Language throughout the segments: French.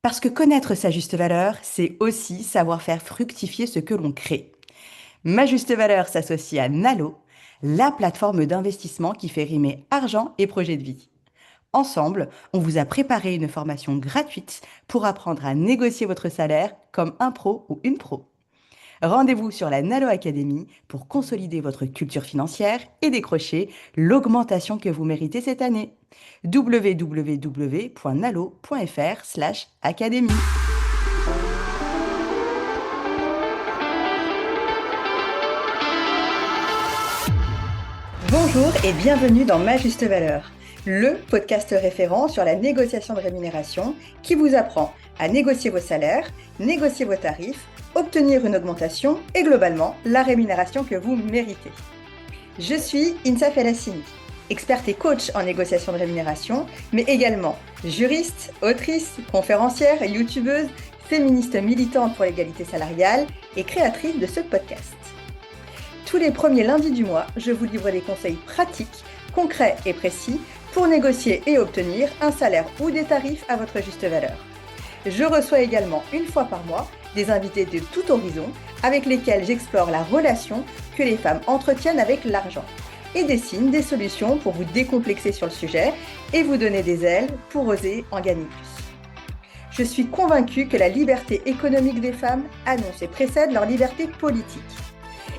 Parce que connaître sa juste valeur, c'est aussi savoir faire fructifier ce que l'on crée. Ma juste valeur s'associe à Nalo, la plateforme d'investissement qui fait rimer argent et projet de vie. Ensemble, on vous a préparé une formation gratuite pour apprendre à négocier votre salaire comme un pro ou une pro. Rendez-vous sur la Nalo Academy pour consolider votre culture financière et décrocher l'augmentation que vous méritez cette année. www.nalo.fr/académie. Bonjour et bienvenue dans Ma Juste Valeur, le podcast référent sur la négociation de rémunération qui vous apprend à négocier vos salaires, négocier vos tarifs, obtenir une augmentation et globalement la rémunération que vous méritez. Je suis Insaf El Hassini, experte et coach en négociation de rémunération, mais également juriste, autrice, conférencière, youtubeuse, féministe militante pour l'égalité salariale et créatrice de ce podcast. Tous les premiers lundis du mois, je vous livre des conseils pratiques, concrets et précis pour négocier et obtenir un salaire ou des tarifs à votre juste valeur. Je reçois également une fois par mois des invités de tout horizon avec lesquels j'explore la relation que les femmes entretiennent avec l'argent et dessine des solutions pour vous décomplexer sur le sujet et vous donner des ailes pour oser en gagner plus. Je suis convaincue que la liberté économique des femmes annonce et précède leur liberté politique.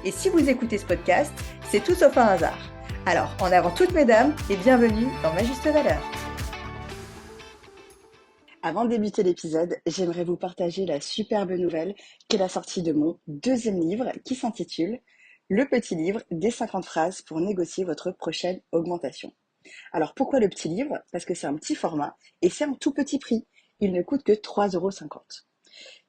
Et si vous écoutez ce podcast, c'est tout sauf un hasard. Alors, en avant toutes mesdames et bienvenue dans Ma Juste Valeur. Avant de débuter l'épisode, j'aimerais vous partager la superbe nouvelle qu'est la sortie de mon deuxième livre qui s'intitule Le petit livre des 50 phrases pour négocier votre prochaine augmentation. Alors pourquoi le petit livre? Parce que c'est un petit format et c'est un tout petit prix. Il ne coûte que 3,50 €.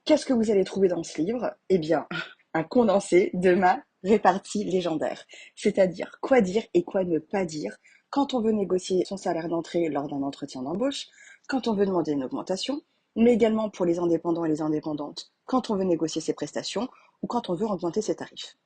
Qu'est-ce que vous allez trouver dans ce livre? Eh bien, un condensé de ma répartie légendaire. C'est-à-dire quoi dire et quoi ne pas dire quand on veut négocier son salaire d'entrée lors d'un entretien d'embauche, quand on veut demander une augmentation, mais également pour les indépendants et les indépendantes, quand on veut négocier ses prestations ou quand on veut augmenter ses tarifs.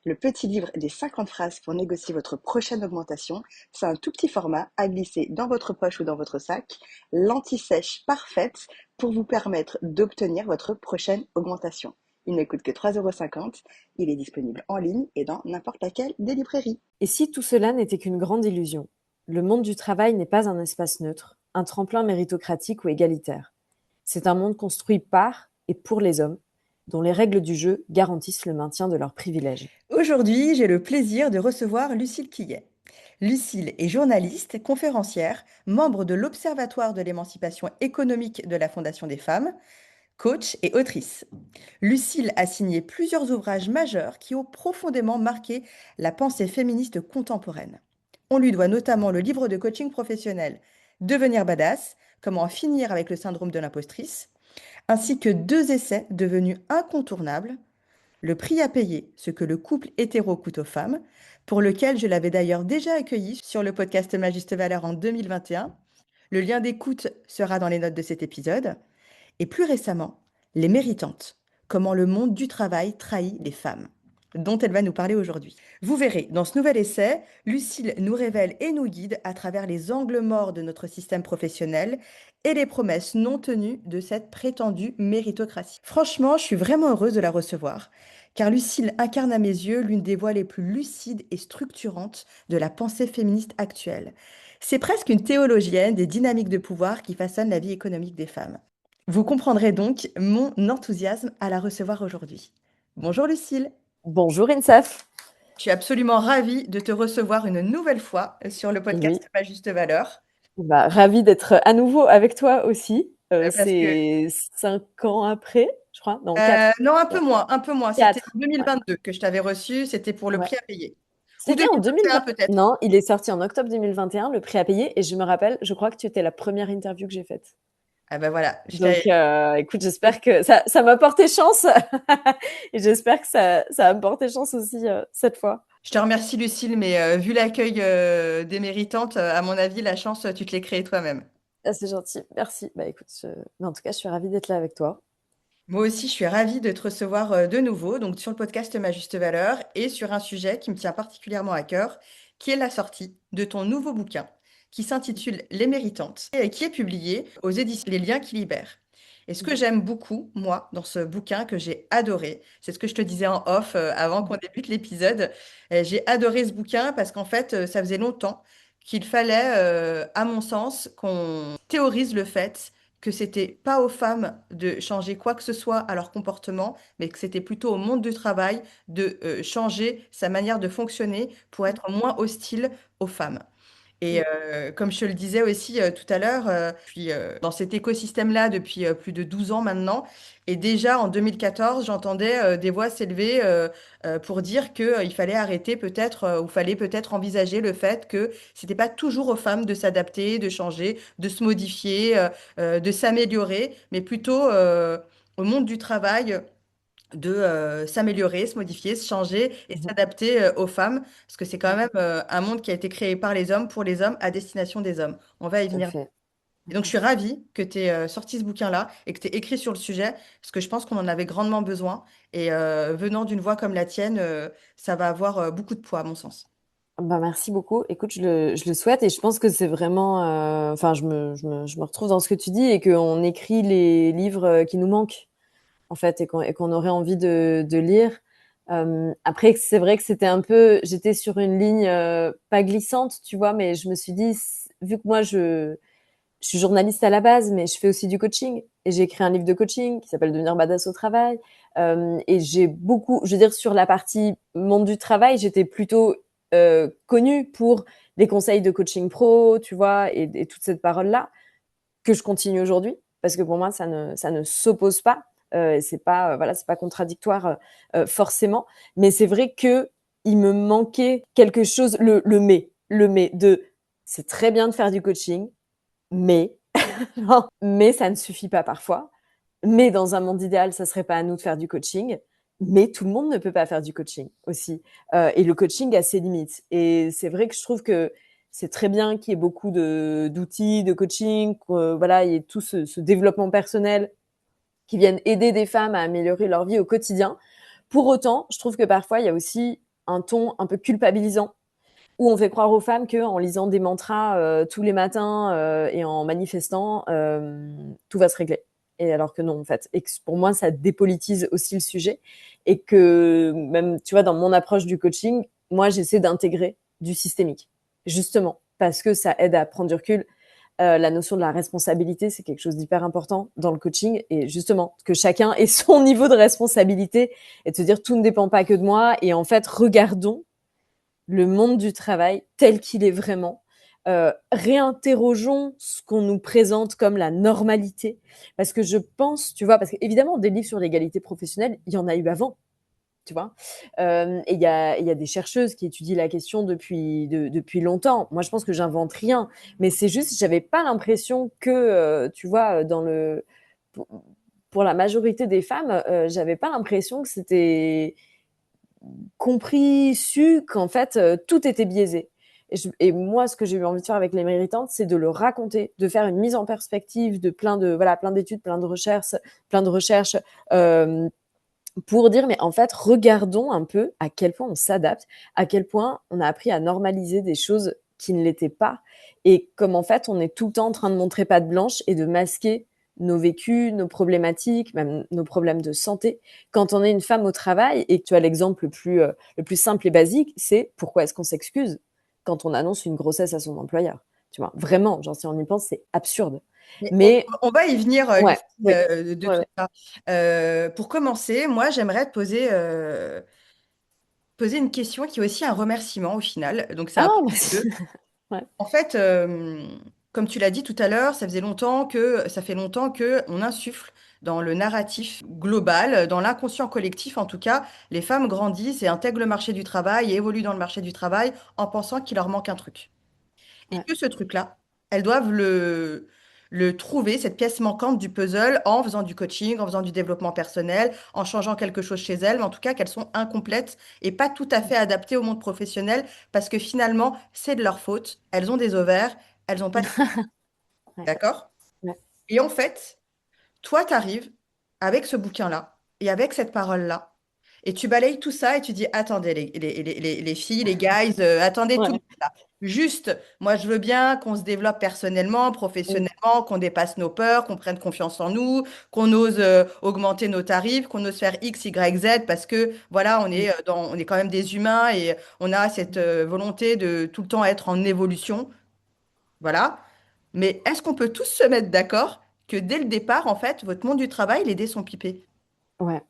Le petit livre des 50 phrases pour négocier votre prochaine augmentation, c'est un tout petit format à glisser dans votre poche ou dans votre sac, l'anti-sèche parfaite pour vous permettre d'obtenir votre prochaine augmentation. Il ne coûte que 3,50 €, il est disponible en ligne et dans n'importe laquelle des librairies. Et si tout cela n'était qu'une grande illusion? Le monde du travail n'est pas un espace neutre, un tremplin méritocratique ou égalitaire. C'est un monde construit par et pour les hommes, dont les règles du jeu garantissent le maintien de leurs privilèges. Aujourd'hui, j'ai le plaisir de recevoir Lucille Quillet. Lucille est journaliste, conférencière, membre de l'Observatoire de l'émancipation économique de la Fondation des femmes, coach et autrice. Lucille a signé plusieurs ouvrages majeurs qui ont profondément marqué la pensée féministe contemporaine. On lui doit notamment le livre de coaching professionnel Devenir badass, comment en finir avec le syndrome de l'impostrice, ainsi que 2 essais devenus incontournables, Le prix à payer, ce que le couple hétéro coûte aux femmes, pour lequel je l'avais d'ailleurs déjà accueilli sur le podcast Ma Juste Valeur en 2021. Le lien d'écoute sera dans les notes de cet épisode. Et plus récemment, Les Méritantes, comment le monde du travail trahit les femmes, dont elle va nous parler aujourd'hui. Vous verrez, dans ce nouvel essai, Lucille nous révèle et nous guide à travers les angles morts de notre système professionnel et les promesses non tenues de cette prétendue méritocratie. Franchement, je suis vraiment heureuse de la recevoir, car Lucille incarne à mes yeux l'une des voix les plus lucides et structurantes de la pensée féministe actuelle. C'est presque une théologienne des dynamiques de pouvoir qui façonnent la vie économique des femmes. Vous comprendrez donc mon enthousiasme à la recevoir aujourd'hui. Bonjour Lucille, Bonjour Insaf. je suis absolument ravie de te recevoir une nouvelle fois sur le Oui, podcast Ma Juste Valeur. ravie d'être à nouveau avec toi aussi. Parce que, C'est 5 ans après, je crois. Non, 4. non, un peu moins. C'était 4. en Ouais. 2022 que je t'avais reçu, c'était pour le Ouais. prix à payer. Ou C'était en 2021 2020. peut-être. Non, il est sorti en octobre 2021, le prix à payer. Et je me rappelle, je crois que tu étais la première interview que j'ai faite. Ah ben voilà, Donc, écoute, j'espère que ça m'a porté chance. Et j'espère que ça va me porter chance aussi cette fois. je te remercie Lucille, mais vu l'accueil des méritantes, à mon avis, la chance, tu te l'es créée toi-même. Ah, c'est gentil, merci. Bah écoute, mais en tout cas, je suis ravie d'être là avec toi. Moi aussi, je suis ravie de te recevoir de nouveau, donc sur le podcast Ma Juste Valeur et sur un sujet qui me tient particulièrement à cœur, qui est la sortie de ton nouveau bouquin qui s'intitule Les Méritantes et qui est publié aux éditions Les Liens qui libèrent. Et ce que Mhm. j'aime beaucoup, moi, dans ce bouquin que j'ai adoré, c'est ce que je te disais en off avant qu'on Mhm. débute l'épisode. J'ai adoré ce bouquin parce qu'en fait, ça faisait longtemps qu'il fallait, à mon sens, qu'on théorise le fait que c'était pas aux femmes de changer quoi que ce soit à leur comportement, mais que c'était plutôt au monde du travail de changer sa manière de fonctionner pour être moins hostile aux femmes. Et comme je te le disais aussi tout à l'heure, je suis dans cet écosystème-là depuis plus de 12 ans maintenant. Et déjà en 2014, j'entendais des voix s'élever pour dire qu'il fallait arrêter peut-être, ou fallait peut-être envisager le fait que c'était pas toujours aux femmes de s'adapter, de changer, de se modifier, de s'améliorer, mais plutôt au monde du travail de s'améliorer, se modifier, se changer et Mhm. s'adapter aux femmes, parce que c'est quand Ouais, même un monde qui a été créé par les hommes, pour les hommes, à destination des hommes. On va y tout à venir. fait. Et donc, je suis ravie que tu aies sorti ce bouquin-là et que tu aies écrit sur le sujet, parce que je pense qu'on en avait grandement besoin. Et venant d'une voix comme la tienne, ça va avoir beaucoup de poids, à mon sens. Ben, merci beaucoup. Écoute, je le souhaite et je pense que c'est vraiment, enfin, je me retrouve dans ce que tu dis et qu'on écrit les livres qui nous manquent, en fait, et qu'on aurait envie de lire. Après, c'est vrai que c'était un peu, j'étais sur une ligne pas glissante, tu vois, mais je me suis dit, vu que moi, je suis journaliste à la base, mais je fais aussi du coaching et j'ai écrit un livre de coaching qui s'appelle Devenir badass au travail. Et j'ai beaucoup, je veux dire, sur la partie monde du travail, j'étais plutôt connue pour des conseils de coaching pro, tu vois, et toute cette parole-là que je continue aujourd'hui parce que pour moi, ça ne s'oppose pas. C'est pas, voilà, c'est pas contradictoire forcément, mais c'est vrai que il me manquait quelque chose, le mais de, c'est très bien de faire du coaching, mais mais ça ne suffit pas parfois. Mais dans un monde idéal, ça serait pas à nous de faire du coaching. Mais tout le monde ne peut pas faire du coaching aussi. Et le coaching a ses limites. Et c'est vrai que je trouve que c'est très bien qu'il y ait beaucoup d'outils de coaching, voilà, il y ait tout ce développement personnel qui viennent aider des femmes à améliorer leur vie au quotidien. Pour autant, je trouve que parfois, il y a aussi un ton un peu culpabilisant où on fait croire aux femmes qu'en lisant des mantras tous les matins et en manifestant, tout va se régler. Et alors que non, en fait. Et que pour moi, ça dépolitise aussi le sujet. Et que même, tu vois, dans mon approche du coaching, moi, j'essaie d'intégrer du systémique. Justement, parce que ça aide à prendre du recul. La notion de la responsabilité, c'est quelque chose d'hyper important dans le coaching. Et justement, que chacun ait son niveau de responsabilité et de se dire tout ne dépend pas que de moi. Et en fait, regardons le monde du travail tel qu'il est vraiment. Réinterrogeons ce qu'on nous présente comme la normalité. Parce que je pense, tu vois, parce qu'évidemment, des livres sur l'égalité professionnelle, il y en a eu avant, tu vois. Et il y a des chercheuses qui étudient la question depuis longtemps. Moi, je pense que j'invente rien. Mais c'est juste, j'avais pas l'impression que, tu vois, pour, pour la majorité des femmes, j'avais pas l'impression que c'était compris, su qu'en fait, tout était biaisé. Et moi, ce que j'ai eu envie de faire avec les méritantes, c'est de le raconter, de faire une mise en perspective de plein d'études, plein de recherches, euh, pour dire, mais en fait, regardons un peu à quel point on s'adapte, à quel point on a appris à normaliser des choses qui ne l'étaient pas, et comme en fait, on est tout le temps en train de montrer patte blanche et de masquer nos vécus, nos problématiques, même nos problèmes de santé. Quand on est une femme au travail et que tu as l'exemple le plus simple et basique, c'est pourquoi est-ce qu'on s'excuse quand on annonce une grossesse à son employeur. Tu vois, vraiment, genre si on y pense, c'est absurde. Mais Mais on va y venir, ouais, Lucie, oui, de ouais, tout ouais. ça. Pour commencer, moi, j'aimerais te poser une question qui est aussi un remerciement au final. Donc, c'est un Ah, peu les merci. deux. Ouais, En fait, comme tu l'as dit tout à l'heure, ça fait longtemps que on insuffle dans le narratif global, dans l'inconscient collectif en tout cas, les femmes grandissent et intègrent le marché du travail et évoluent dans le marché du travail en pensant qu'il leur manque un truc. Et ouais. que ce truc-là, elles doivent le trouver, cette pièce manquante du puzzle, en faisant du coaching, en faisant du développement personnel, en changeant quelque chose chez elles, mais en tout cas qu'elles sont incomplètes et pas tout à fait adaptées au monde professionnel, parce que finalement, c'est de leur faute. Elles ont des ovaires, elles n'ont pas de... Ouais, D'accord? ouais. Et en fait, toi, tu arrives avec ce bouquin-là et avec cette parole-là. et tu balayes tout ça et tu dis, attendez, les filles, les guys, attendez tout Ouais. ça. Juste, moi, je veux bien qu'on se développe personnellement, Mm. professionnellement, qu'on dépasse nos peurs, qu'on prenne confiance en nous, qu'on ose augmenter nos tarifs, qu'on ose faire X, Y, Z, parce que voilà, Mm. on est quand même des humains et on a cette volonté de tout le temps être en évolution. Voilà. Mais est-ce qu'on peut tous se mettre d'accord que dès le départ, en fait, votre monde du travail, les dés sont pipés? Ouais.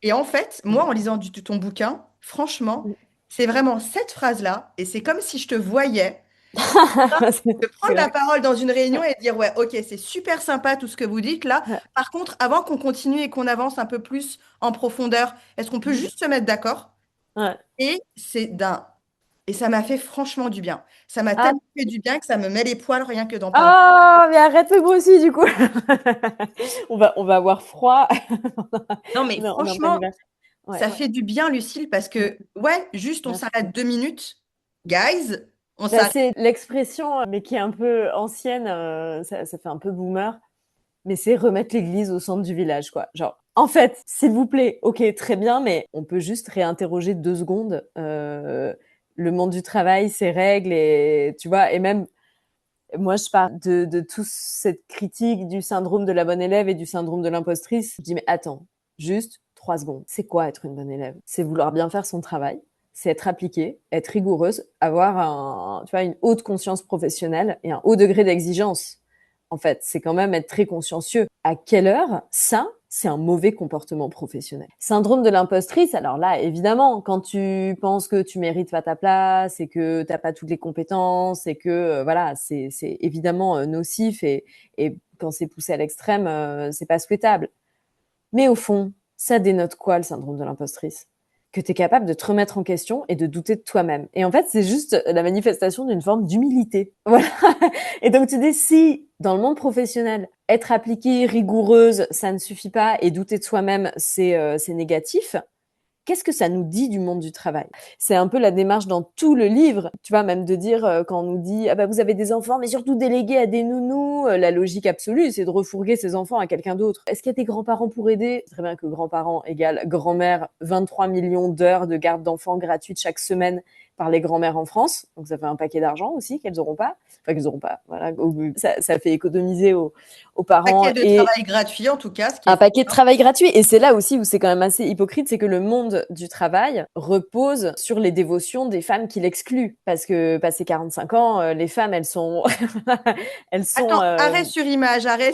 Et en fait, moi, Mm. en lisant ton bouquin, franchement, Mm. c'est vraiment cette phrase-là, et c'est comme si je te voyais de C'est prendre la vrai. parole dans une réunion et de dire, ouais, ok, c'est super sympa tout ce que vous dites là. Ouais. Par contre, avant qu'on continue et qu'on avance un peu plus en profondeur, est-ce qu'on peut juste se mettre d'accord? Ouais. Et c'est d'un... Et ça m'a fait franchement du bien. Ça m'a Ah, tellement fait du bien que ça me met les poils rien que d'en parler. ah, mais arrête moi aussi, du coup. On va avoir froid. Non, mais On est en plein franchement, hiver. Ouais. ça fait du bien, Lucille, parce Mm. que, ouais, juste on Merci. s'arrête 2 minutes. Guys, on Bah, s'arrête. c'est l'expression, mais qui est un peu ancienne, ça fait un peu boomer, mais c'est remettre l'église au centre du village, quoi. Genre, en fait, s'il vous plaît, ok, très bien, mais on peut juste réinterroger 2 secondes le monde du travail, ses règles, et tu vois, et même moi, je parle de toute cette critique du syndrome de la bonne élève et du syndrome de l'impostrice. Je dis, mais attends, juste 3 secondes. C'est quoi être une bonne élève? C'est vouloir bien faire son travail, c'est être appliquée, être rigoureuse, avoir tu vois, une haute conscience professionnelle et un haut degré d'exigence. En fait, c'est quand même être très consciencieux. À quelle heure? Ça, c'est un mauvais comportement professionnel. Syndrome de l'impostrice, alors là, évidemment, quand tu penses que tu mérites pas ta place et que t'as pas toutes les compétences et que voilà, c'est évidemment nocif et quand c'est poussé à l'extrême, c'est pas souhaitable. Mais au fond, ça dénote quoi le syndrome de l'impostrice? Que tu es capable de te remettre en question et de douter de toi-même. Et en fait, c'est juste la manifestation d'une forme d'humilité. Voilà. Et donc tu dis, si dans le monde professionnel, être appliquée, rigoureuse, ça ne suffit pas et douter de soi-même, c'est négatif, qu'est-ce que ça nous dit du monde du travail? C'est un peu la démarche dans tout le livre, tu vois, même de dire quand on nous dit ah bah vous avez des enfants, mais surtout délégués à des nounous, la logique absolue, c'est de refourguer ses enfants à quelqu'un d'autre. Est-ce qu'il y a des grands-parents pour aider? C'est très bien que grands-parents égale grand-mère, 23 millions d'heures de garde d'enfants gratuites chaque semaine par les grand-mères en France, donc ça fait un paquet d'argent aussi qu'elles n'auront pas, enfin qu'elles n'auront pas. Voilà, ça fait économiser aux parents Paquet de et travail gratuit, en tout cas, ce qui un est paquet de certain. travail gratuit. Et c'est là aussi où c'est quand même assez hypocrite, c'est que le monde du travail repose sur les dévotions des femmes qui l'excluent. Parce que passé 45 ans, les femmes, elles sont, elles sont. Attends, arrêt sur image, arrêt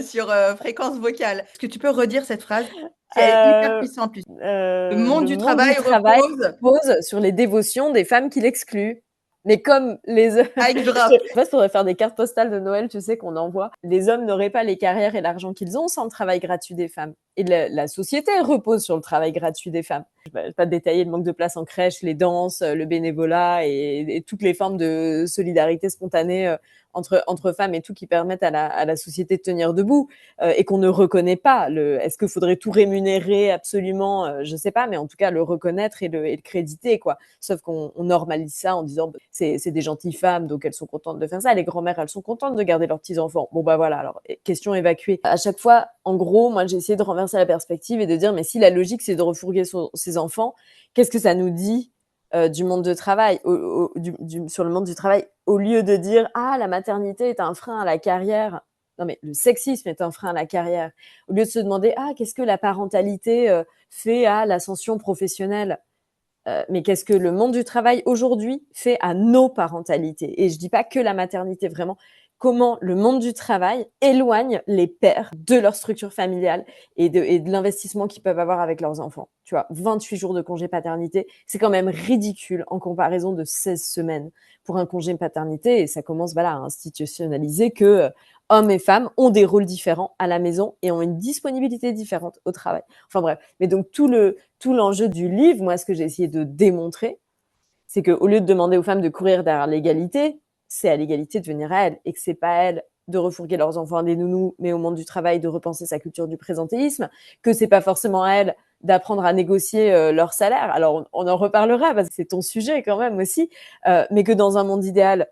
sur fréquence vocale. Est-ce que tu peux redire cette phrase? C'est hyper Euh, puissant, plus. Le monde le du monde travail du travail repose. repose sur les dévotions des femmes qui l'excluent. Mais comme les Mic je drop. pense faudrait faire des cartes postales de Noël, tu sais, qu'on envoie. Les hommes n'auraient pas les carrières et l'argent qu'ils ont sans le travail gratuit des femmes. Et la société repose sur le travail gratuit des femmes. Je vais pas détailler le manque de place en crèche, les danses, le bénévolat et toutes les formes de solidarité spontanée entre femmes et tout qui permettent à la société de tenir debout et qu'on ne reconnaît pas. Est-ce qu'il faudrait tout rémunérer absolument je sais pas, mais en tout cas le reconnaître et le créditer, quoi. Sauf qu'on normalise ça en disant c'est des gentilles femmes, donc elles sont contentes de faire ça. Les grand-mères, elles sont contentes de garder leurs petits-enfants. Bon, bah voilà, alors question évacuée. À chaque fois, en gros, moi j'ai essayé de renverser la perspective et de dire, mais si la logique c'est de refourguer ses enfants, qu'est-ce que ça nous dit du monde de travail, sur le monde du travail, au lieu de dire ah la maternité est un frein à la carrière. Non mais le sexisme est un frein à la carrière. Au lieu de se demander ah qu'est-ce que la parentalité fait à l'ascension professionnelle, mais qu'est-ce que le monde du travail aujourd'hui fait à nos parentalités? Et je dis pas que la maternité, vraiment, comment le monde du travail éloigne les pères de leur structure familiale et de l'investissement qu'ils peuvent avoir avec leurs enfants. Tu vois, 28 jours de congé paternité, c'est quand même ridicule en comparaison de 16 semaines pour un congé paternité. Et ça commence voilà, à institutionnaliser que hommes et femmes ont des rôles différents à la maison et ont une disponibilité différente au travail. Enfin bref, mais donc tout l'enjeu du livre, moi, ce que j'ai essayé de démontrer, c'est qu'au lieu de demander aux femmes de courir derrière l'égalité, c'est à l'égalité de venir à elles et que c'est pas à elles de refourguer leurs enfants à des nounous, mais au monde du travail de repenser sa culture du présentéisme, que c'est pas forcément à elles d'apprendre à négocier leur salaire. Alors on en reparlera parce que c'est ton sujet quand même aussi, mais que dans un monde idéal,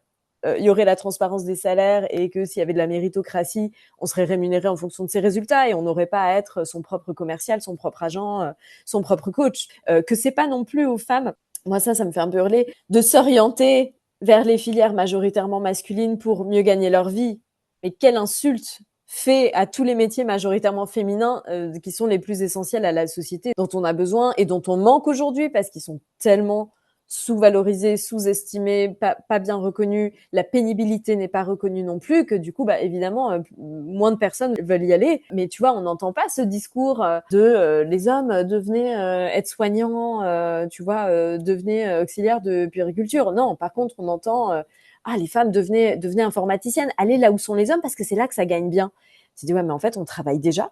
il y aurait la transparence des salaires et que s'il y avait de la méritocratie, on serait rémunéré en fonction de ses résultats et on n'aurait pas à être son propre commercial, son propre agent, son propre coach. Que c'est pas non plus aux femmes, moi ça me fait un peu hurler, de s'orienter vers les filières majoritairement masculines pour mieux gagner leur vie. Mais quelle insulte fait à tous les métiers majoritairement féminins qui sont les plus essentiels à la société, dont on a besoin et dont on manque aujourd'hui parce qu'ils sont tellement sous-valorisés, sous-estimés, pas bien reconnus. La pénibilité n'est pas reconnue non plus, que du coup, bah, évidemment, moins de personnes veulent y aller. Mais tu vois, on n'entend pas ce discours de les hommes devenaient aides-soignants, tu vois, devenaient auxiliaires de puériculture. Non, par contre, on entend ah, les femmes devenaient informaticiennes, allez là où sont les hommes parce que c'est là que ça gagne bien. Tu dis, ouais, mais en fait, on travaille déjà,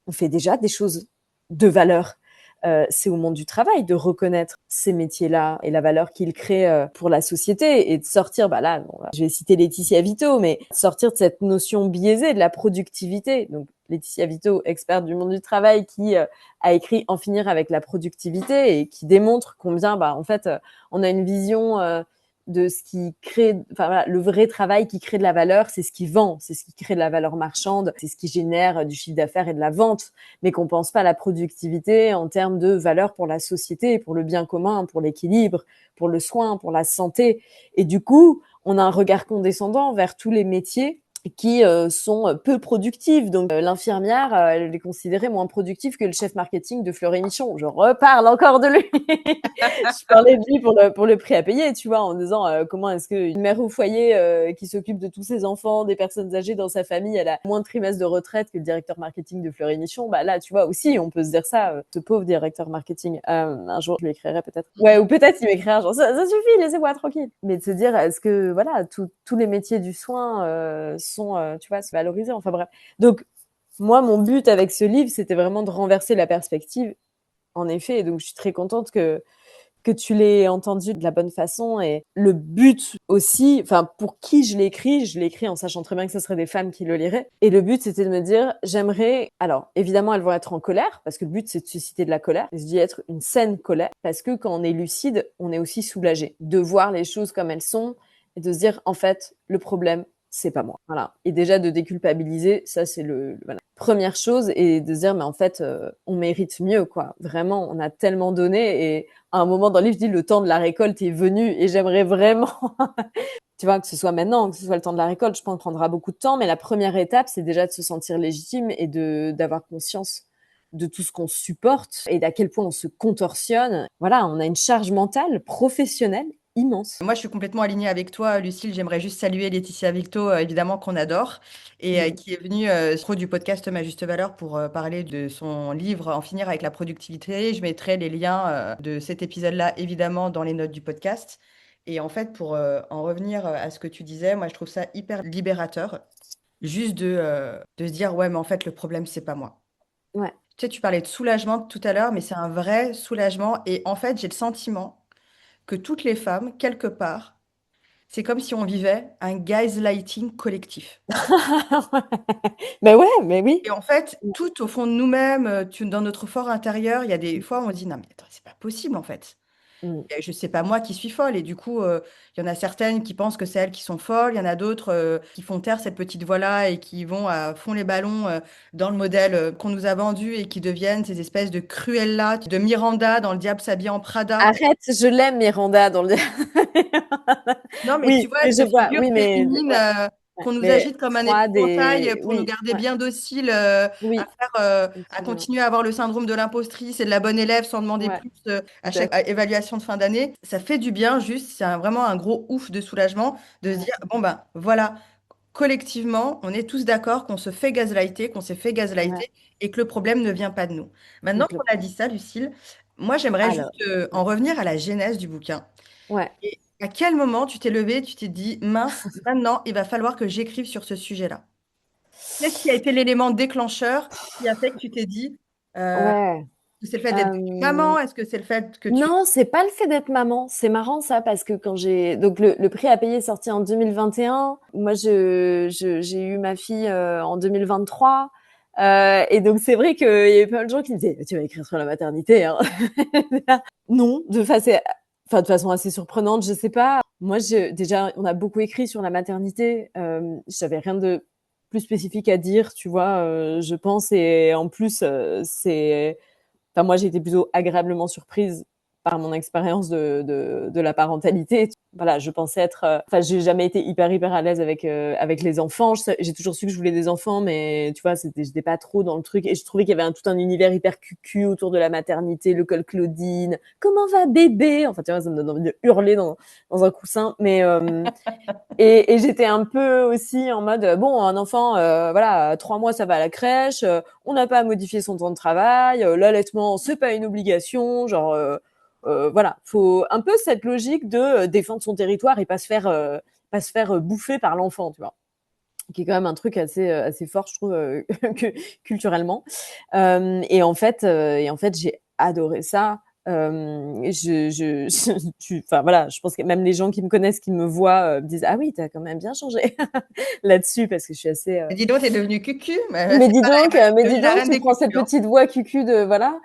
on fait déjà des choses de valeur. C'est au monde du travail de reconnaître ces métiers-là et la valeur qu'ils créent pour la société et de sortir, bah là, bon, je vais citer Laetitia Vito, mais sortir de cette notion biaisée de la productivité. Donc, Laetitia Vito, experte du monde du travail, qui a écrit En finir avec la productivité et qui démontre combien, bah, en fait, on a une vision de ce qui crée, enfin voilà, le vrai travail qui crée de la valeur, c'est ce qui vend, c'est ce qui crée de la valeur marchande, c'est ce qui génère du chiffre d'affaires et de la vente, mais qu'on pense pas à la productivité en termes de valeur pour la société, pour le bien commun, pour l'équilibre, pour le soin, pour la santé. Et du coup, on a un regard condescendant vers tous les métiers qui sont peu productives. Donc l'infirmière, elle est considérée moins productive que le chef marketing de Fleury Michon. Je reparle encore de lui. Je parlais de lui pour le prix à payer, tu vois, en disant comment est-ce qu'une mère au foyer qui s'occupe de tous ses enfants, des personnes âgées dans sa famille, elle a moins de trimestres de retraite que le directeur marketing de Fleury Michon. Bah là, tu vois, aussi, on peut se dire ça, ce pauvre directeur marketing. Un jour, je lui écrirai peut-être. Ouais, ou peut-être il m'écrira genre, ça suffit, laissez-moi tranquille. Mais de se dire, est-ce que, voilà, tous les métiers du soin sont, tu vois, se valoriser. Enfin bref. Donc, moi, mon but avec ce livre, c'était vraiment de renverser la perspective, en effet. Et donc, je suis très contente que tu l'aies entendu de la bonne façon. Et le but aussi, enfin, pour qui je l'ai écrit en sachant très bien que ce seraient des femmes qui le liraient. Et le but, c'était de me dire, j'aimerais, alors, évidemment, elles vont être en colère, parce que le but, c'est de susciter de la colère. Et je dis être une saine colère, parce que quand on est lucide, on est aussi soulagé de voir les choses comme elles sont et de se dire, en fait, le problème, c'est pas moi. Voilà. Et déjà de déculpabiliser, ça c'est voilà, première chose, et de se dire mais en fait on mérite mieux quoi. Vraiment, on a tellement donné et à un moment dans le livre, je dis le temps de la récolte est venu et j'aimerais vraiment tu vois que ce soit maintenant, que ce soit le temps de la récolte, je pense que prendra beaucoup de temps, mais la première étape c'est déjà de se sentir légitime et de d'avoir conscience de tout ce qu'on supporte et d'à quel point on se contorsionne. Voilà, on a une charge mentale professionnelle immense. Moi, je suis complètement alignée avec toi, Lucille. J'aimerais juste saluer Laetitia Victo, évidemment, qu'on adore, et qui est venue pro du podcast Ma Juste Valeur pour parler de son livre En finir avec la productivité. Je mettrai les liens de cet épisode-là, évidemment, dans les notes du podcast. Et en fait, pour en revenir à ce que tu disais, moi, je trouve ça hyper libérateur, juste de se dire, ouais, mais en fait, le problème, c'est pas moi. Ouais. Tu sais, tu parlais de soulagement tout à l'heure, mais c'est un vrai soulagement. Et en fait, j'ai le sentiment que toutes les femmes, quelque part, c'est comme si on vivait un gaslighting collectif. Mais ouais, mais oui. Et en fait, tout au fond de nous-mêmes, dans notre fort intérieur, il y a des fois où on se dit, non, mais attends, c'est pas possible en fait. Mm. Je sais pas moi qui suis folle. Et du coup, il y en a certaines qui pensent que c'est elles qui sont folles. Il y en a d'autres qui font taire cette petite voix-là et qui vont à fond les ballons dans le modèle qu'on nous a vendu et qui deviennent ces espèces de Cruella, de Miranda dans Le Diable s'habille en Prada. Arrête, je l'aime Miranda dans le Non, mais tu Oui, vois, mais je cette vois, figure oui, mais féminine ouais, qu'on nous mais agite comme un froide épouvantail et pour nous oui, garder ouais, bien dociles, oui, à absolument. continuer à avoir le syndrome de l'impostrice et de la bonne élève sans demander Ouais, plus à tout à chaque fait. évaluation de fin d'année. Ça fait du bien, juste, c'est vraiment un gros ouf de soulagement de se Ouais, dire, bon ben voilà, collectivement, on est tous d'accord qu'on se fait gaslighter, qu'on s'est fait ouais, gaslighter et que le problème ne vient pas de nous. Maintenant donc le qu'on a dit ça, Lucille, moi j'aimerais alors, juste ouais, en revenir à la genèse du bouquin. ouais. Et à quel moment tu t'es levé, tu t'es dit, mince, maintenant, il va falloir que j'écrive sur ce sujet-là? Qu'est-ce qui a été l'élément déclencheur qui a fait que tu t'es dit, euh, Ouais, que c'est le fait d'être devenue hem, maman? Est-ce que c'est le fait que tu... non, c'est pas le fait d'être maman. C'est marrant ça parce que quand j'ai donc le prix à payer est sorti en 2021. Moi, j'ai eu ma fille en 2023. Et donc c'est vrai qu'il y avait plein de gens qui me disaient tu vas écrire sur la maternité hein. Non, de face enfin de façon assez surprenante, je sais pas. Moi, déjà, on a beaucoup écrit sur la maternité. J'avais rien de plus spécifique à dire, tu vois, je pense. Et en plus, enfin, moi, j'ai été plutôt agréablement surprise par mon expérience de la parentalité. Voilà, je pensais être, enfin, j'ai jamais été hyper à l'aise avec les enfants. J'ai toujours su que je voulais des enfants, mais tu vois, j'étais pas trop dans le truc. Et je trouvais qu'il y avait tout un univers hyper cucu autour de la maternité, le col Claudine. Comment va bébé? Enfin, tu vois, ça me donne envie de hurler dans un coussin. Mais et j'étais un peu aussi en mode bon, un enfant, voilà, 3 mois ça va à la crèche, on n'a pas à modifier son temps de travail, l'allaitement c'est pas une obligation, genre voilà, faut un peu cette logique de défendre son territoire et pas se faire bouffer par l'enfant, tu vois, qui est quand même un truc assez fort, je trouve, que, culturellement. Et en fait, j'ai adoré ça. Enfin voilà, je pense que même les gens qui me connaissent, qui me voient, me disent ah oui, t'as quand même bien changé là-dessus parce que je suis assez, Mais dis donc, t'es devenue cucu. Bah, c'est pareil, moi, je suis Mais dis devenue la donc, reine tu des prends cette cucus, hein. petite voix cucu de voilà,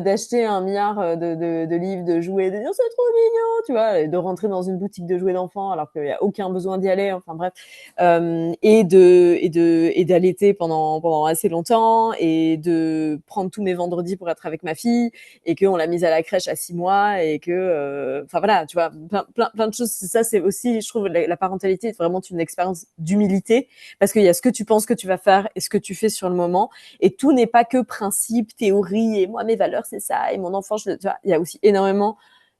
d'acheter un milliard de livres, de jouets, de dire c'est trop mignon, tu vois, et de rentrer dans une boutique de jouets d'enfants alors qu'il y a aucun besoin d'y aller. Enfin bref, et d'allaiter pendant assez longtemps et de prendre tous mes vendredis pour être avec ma fille et qu'on l'a mise à la crèche à 6 mois et que, enfin voilà, tu vois, plein de choses. Ça, c'est aussi, je trouve, la parentalité est vraiment une expérience d'humilité parce qu'il y a ce que tu penses que tu vas faire et ce que tu fais sur le moment. Et tout n'est pas que principe, théorie, et moi, mes valeurs, c'est ça, et mon enfant, tu vois, il y a aussi énormément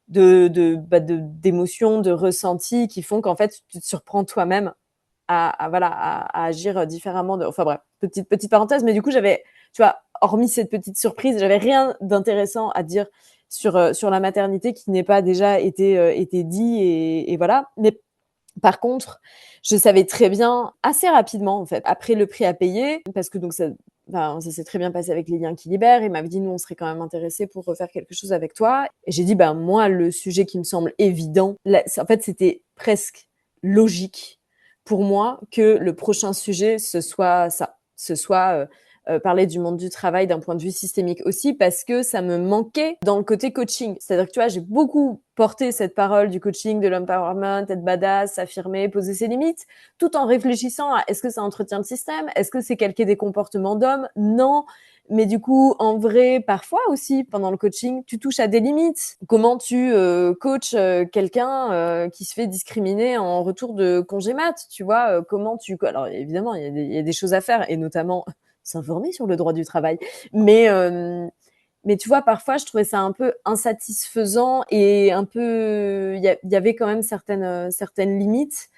d'émotions, de ressentis qui font qu'en fait, tu te surprends toi-même voilà, à agir différemment. Enfin bref, petite parenthèse, mais du coup, tu vois, hormis cette petite surprise, j'avais rien d'intéressant à dire sur la maternité qui n'ait pas déjà été dit et voilà. Mais par contre, je savais très bien, assez rapidement en fait, après le prix à payer, parce que donc enfin, ça s'est très bien passé avec les liens qui libèrent. Il m'avait dit, nous, on serait quand même intéressés pour refaire quelque chose avec toi. Et j'ai dit, ben moi, le sujet qui me semble évident, là, en fait, c'était presque logique pour moi que le prochain sujet, ce soit ça, ce soit parler du monde du travail d'un point de vue systémique aussi, parce que ça me manquait dans le côté coaching. C'est-à-dire que tu vois, j'ai beaucoup porté cette parole du coaching, de l'empowerment, être badass, s'affirmer, poser ses limites, tout en réfléchissant à est-ce que ça entretient le système, est-ce que c'est calquer des comportements d'hommes, non. Mais du coup, en vrai, parfois aussi, pendant le coaching, tu touches à des limites. Comment tu coaches quelqu'un qui se fait discriminer en retour de congé mat, tu vois, comment tu... Alors évidemment, il y a des choses à faire, et notamment s'informer sur le droit du travail. Mais tu vois, parfois, je trouvais ça un peu insatisfaisant et un peu... Il y avait quand même certaines limites.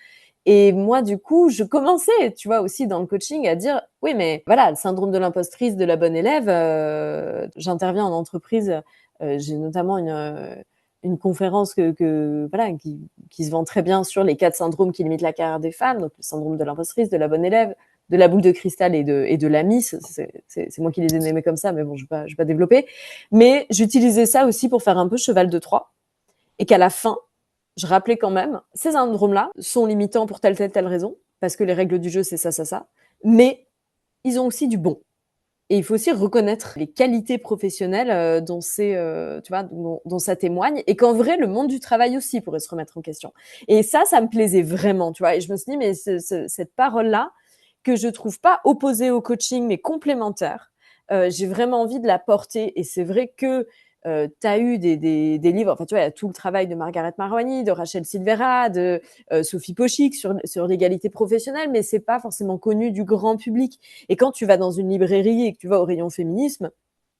Et moi, du coup, je commençais, tu vois, aussi dans le coaching à dire, oui, mais voilà, le syndrome de l'impostrice de la bonne élève, j'interviens en entreprise, j'ai notamment une conférence voilà, qui se vend très bien sur les 4 syndromes qui limitent la carrière des femmes, donc le syndrome de l'impostrice, de la bonne élève, de la boule de cristal et de la miss. C'est moi qui les ai nommés comme ça, mais bon, je vais pas développer. Mais j'utilisais ça aussi pour faire un peu cheval de Troie et qu'à la fin, je rappelais quand même, ces syndromes-là sont limitants pour telle raison, parce que les règles du jeu, c'est ça, mais ils ont aussi du bon. Et il faut aussi reconnaître les qualités professionnelles tu vois, dont ça témoigne, et qu'en vrai, le monde du travail aussi pourrait se remettre en question. Et ça me plaisait vraiment, tu vois. Et je me suis dit, mais cette parole-là, que je trouve pas opposée au coaching, mais complémentaire, j'ai vraiment envie de la porter. Et c'est vrai que tu as eu des livres, enfin tu vois, il y a tout le travail de Margaret Maroney, de Rachel Silvera, de Sophie Pochick sur l'égalité professionnelle, mais c'est pas forcément connu du grand public. Et quand tu vas dans une librairie et que tu vas au rayon féminisme,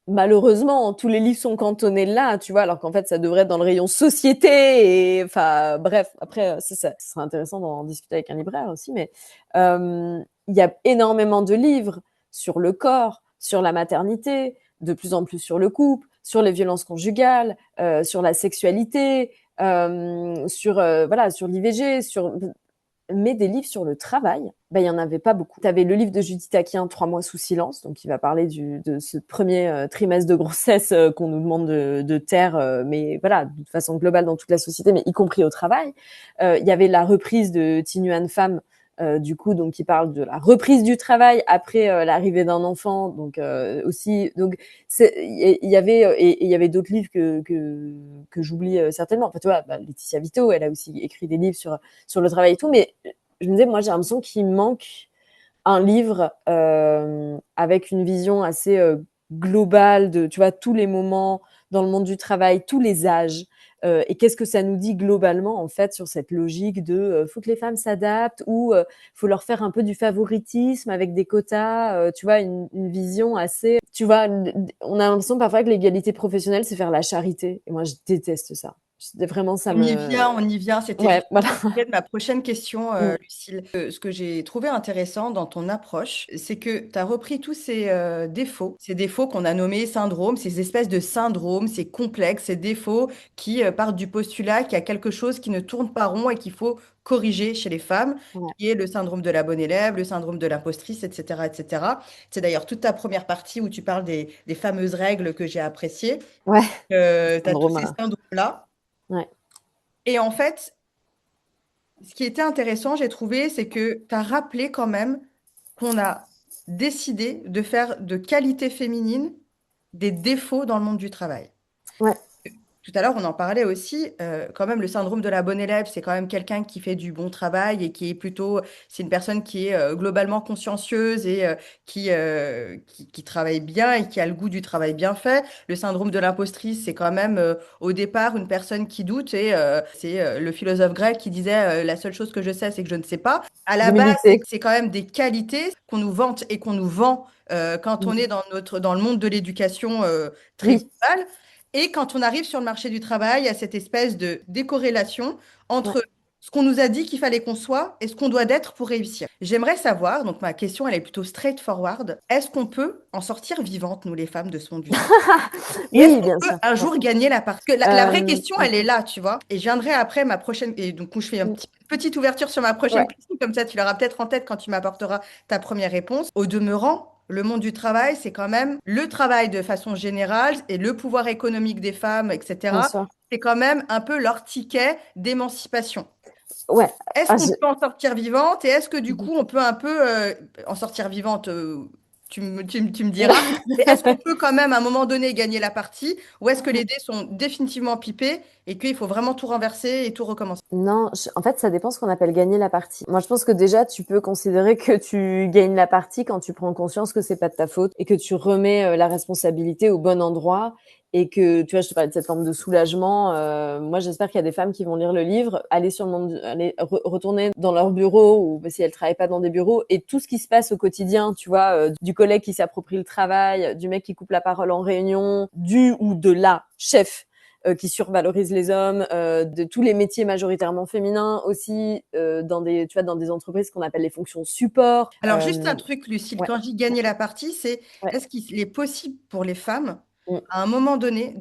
malheureusement, tous les livres sont cantonnés là, tu vois, alors qu'en fait, ça devrait être dans le rayon société. Et enfin, bref, après, ça serait intéressant d'en discuter avec un libraire aussi, mais il y a énormément de livres sur le corps, sur la maternité, de plus en plus sur le couple, sur les violences conjugales, sur la sexualité, voilà, sur l'IVG, mais des livres sur le travail, ben, il y en avait pas beaucoup. Tu avais le livre de Judith Aquin, 3 mois sous silence, donc qui va parler de ce premier trimestre de grossesse qu'on nous demande de taire, mais voilà, de façon globale dans toute la société, mais y compris au travail. Il y avait la reprise de Tinu Anne Femme, du coup, donc qui parle de la reprise du travail après l'arrivée d'un enfant. Donc aussi, donc il y avait et il y avait d'autres livres que j'oublie certainement. Enfin, tu vois, Laetitia Vito, elle a aussi écrit des livres sur le travail et tout. Mais je me disais, moi, j'ai l'impression qu'il manque un livre avec une vision assez globale de, tu vois, tous les moments dans le monde du travail, tous les âges. Et qu'est-ce que ça nous dit globalement, en fait, sur cette logique de faut que les femmes s'adaptent ou faut leur faire un peu du favoritisme avec des quotas, tu vois, une vision assez... Tu vois, on a l'impression parfois que l'égalité professionnelle, c'est faire la charité. Et moi, je déteste ça. Vraiment, ça On y me... vient, on y vient. C'était Ouais, voilà. justement le sujet de ma prochaine question, Mm. Lucille. Ce que j'ai trouvé intéressant dans ton approche, c'est que tu as repris tous ces défauts qu'on a nommés syndromes, ces espèces de syndromes, ces complexes, ces défauts qui partent du postulat qu'il y a quelque chose qui ne tourne pas rond et qu'il faut corriger chez les femmes, Ouais. qui est le syndrome de la bonne élève, le syndrome de l'impostrice, etc., etc. C'est d'ailleurs toute ta première partie où tu parles des fameuses règles que j'ai appréciées. Ouais. Tu as tous Syndrome. ces syndromes-là. Ouais. Et en fait, ce qui était intéressant, j'ai trouvé, c'est que tu as rappelé quand même qu'on a décidé de faire de qualité féminine des défauts dans le monde du travail. Ouais. Tout à l'heure, on en parlait aussi, quand même, le syndrome de la bonne élève, c'est quand même quelqu'un qui fait du bon travail et qui est plutôt, c'est une personne qui est globalement consciencieuse et qui travaille bien et qui a le goût du travail bien fait. Le syndrome de l'impostrice, c'est quand même au départ une personne qui doute et c'est le philosophe grec qui disait la seule chose que je sais, c'est que je ne sais pas. À la base, L'humilité. c'est quand même des qualités qu'on nous vante et qu'on nous vend quand on Mmh. est dans le monde de l'éducation très Oui, globale. Et quand on arrive sur le marché du travail, il y a cette espèce de décorrélation ouais. entre ce qu'on nous a dit qu'il fallait qu'on soit et ce qu'on doit d'être pour réussir. J'aimerais savoir, donc ma question, elle est plutôt straightforward, est-ce qu'on peut en sortir vivante, nous les femmes, de ce monde du travail? Et est-ce Oui, qu'on bien peut sûr. un Ouais. jour gagner la partie? Parce que la vraie question, Mmh, elle est là, tu vois. Et je viendrai après ma prochaine. Et donc, où je fais une mmh. petite ouverture sur ma prochaine Ouais, question, comme ça, tu l'auras peut-être en tête quand tu m'apporteras ta première réponse. Au demeurant, le monde du travail, c'est quand même le travail de façon générale et le pouvoir économique des femmes, bien etc. sûr. C'est quand même un peu leur ticket d'émancipation. Ouais. Est-ce Ah, qu'on peut en sortir vivante et est-ce que du mmh coup on peut un peu en sortir vivante, tu me diras, mais est-ce qu'on peut quand même à un moment donné gagner la partie ou est-ce que les dés sont définitivement pipés et qu'il faut vraiment tout renverser et tout recommencer? Non, en fait, ça dépend ce qu'on appelle gagner la partie. Moi, je pense que déjà, tu peux considérer que tu gagnes la partie quand tu prends conscience que c'est pas de ta faute et que tu remets la responsabilité au bon endroit et que, tu vois, je te parlais de cette forme de soulagement. Moi, j'espère qu'il y a des femmes qui vont lire le livre, aller sur le monde, aller retourner dans leur bureau ou si elles travaillent pas dans des bureaux et tout ce qui se passe au quotidien, tu vois, du collègue qui s'approprie le travail, du mec qui coupe la parole en réunion, du ou de la chef qui survalorise les hommes, de tous les métiers majoritairement féminins aussi, dans des, tu vois, dans des entreprises qu'on appelle les fonctions support. Alors juste un truc, Lucille, Ouais, quand je dis gagner la partie, c'est ouais, est-ce qu'il est possible pour les femmes mm, à un moment donné mm,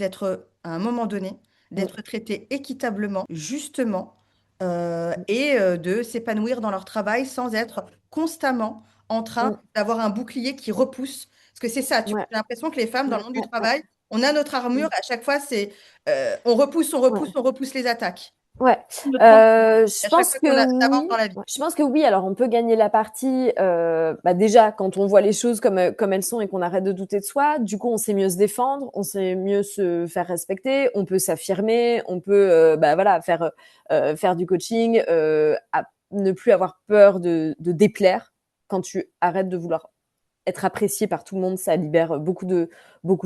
d'être traitées équitablement, justement, et de s'épanouir dans leur travail sans être constamment en train mm, d'avoir un bouclier qui repousse. Parce que c'est ça, tu vois, ouais, j'ai l'impression que les femmes dans le ouais, monde du ouais, ouais, travail, on a notre armure, mm, à chaque fois c'est on repousse, on ouais. repousse, on repousse les attaques. Ouais, Notre armure, je à chaque pense fois que qu'on avance oui. dans la vie. Ouais. Je pense que oui. Alors, on peut gagner la partie, déjà quand on voit les choses comme elles sont et qu'on arrête de douter de soi. Du coup, on sait mieux se défendre, on sait mieux se faire respecter, on peut s'affirmer, on peut, voilà, faire du coaching, ne plus avoir peur de déplaire. Quand tu arrêtes de vouloir être apprécié par tout le monde, ça libère beaucoup de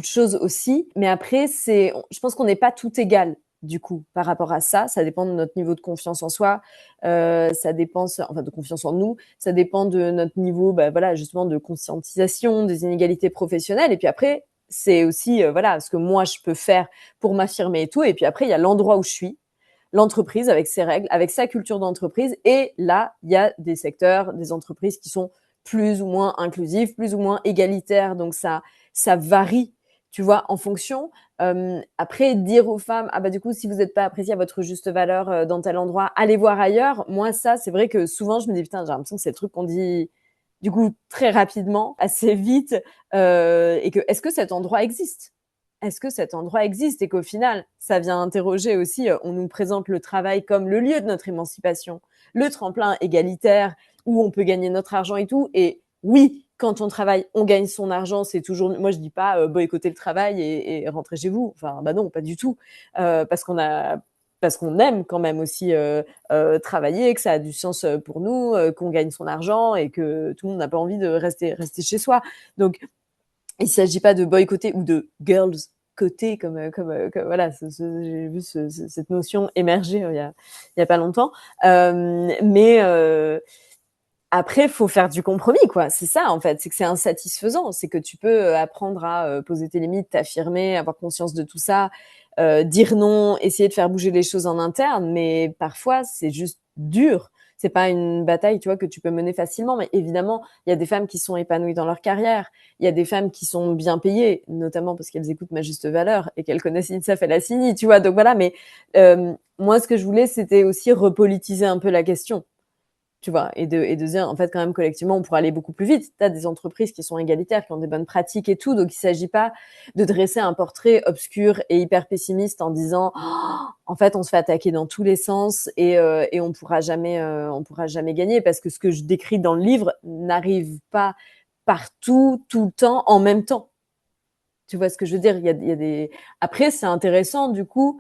choses aussi. Mais après, je pense qu'on n'est pas tout égal du coup par rapport à ça. Ça dépend de notre niveau de confiance en soi, ça dépend, enfin de confiance en nous. Ça dépend de notre niveau, voilà, justement de conscientisation des inégalités professionnelles. Et puis après, c'est aussi voilà ce que moi je peux faire pour m'affirmer et tout. Et puis après, il y a l'endroit où je suis, l'entreprise avec ses règles, avec sa culture d'entreprise. Et là, il y a des secteurs, des entreprises qui sont plus ou moins inclusifs, plus ou moins égalitaires. Donc ça varie, tu vois, en fonction. Après, dire aux femmes, ah bah du coup, si vous n'êtes pas apprécié à votre juste valeur dans tel endroit, allez voir ailleurs. Moi, ça, c'est vrai que souvent, je me dis, putain, j'ai l'impression que c'est le truc qu'on dit du coup très rapidement, assez vite, et que est-ce que cet endroit existe? Est-ce que cet endroit existe et qu'au final, ça vient interroger aussi, on nous présente le travail comme le lieu de notre émancipation, le tremplin égalitaire où on peut gagner notre argent et tout. Et oui, quand on travaille, on gagne son argent. C'est toujours. Moi, je dis pas boycotter le travail et rentrer chez vous. Enfin, bah non, pas du tout. Parce qu'on aime quand même aussi travailler, que ça a du sens pour nous, qu'on gagne son argent et que tout le monde n'a pas envie de rester chez soi. Donc, il ne s'agit pas de boycotter ou de girls côté comme voilà, j'ai vu cette notion émerger il y a pas longtemps. Mais après, il faut faire du compromis, quoi. C'est ça, en fait. C'est que c'est insatisfaisant. C'est que tu peux apprendre à poser tes limites, t'affirmer, avoir conscience de tout ça, dire non, essayer de faire bouger les choses en interne. Mais parfois, c'est juste dur. C'est pas une bataille, tu vois, que tu peux mener facilement. Mais évidemment, il y a des femmes qui sont épanouies dans leur carrière. Il y a des femmes qui sont bien payées, notamment parce qu'elles écoutent Ma Juste Valeur et qu'elles connaissent INSAF et la CINI, tu vois. Donc voilà. Mais moi, ce que je voulais, c'était aussi repolitiser un peu la question, tu vois, et de dire, en fait, quand même, collectivement, on pourrait aller beaucoup plus vite. Tu as des entreprises qui sont égalitaires, qui ont des bonnes pratiques et tout, donc il s'agit pas de dresser un portrait obscur et hyper pessimiste en disant, oh, en fait, on se fait attaquer dans tous les sens et on pourra jamais gagner, parce que ce que je décris dans le livre n'arrive pas partout, tout le temps, en même temps. Tu vois ce que je veux dire? Il y a des... Après, c'est intéressant, du coup,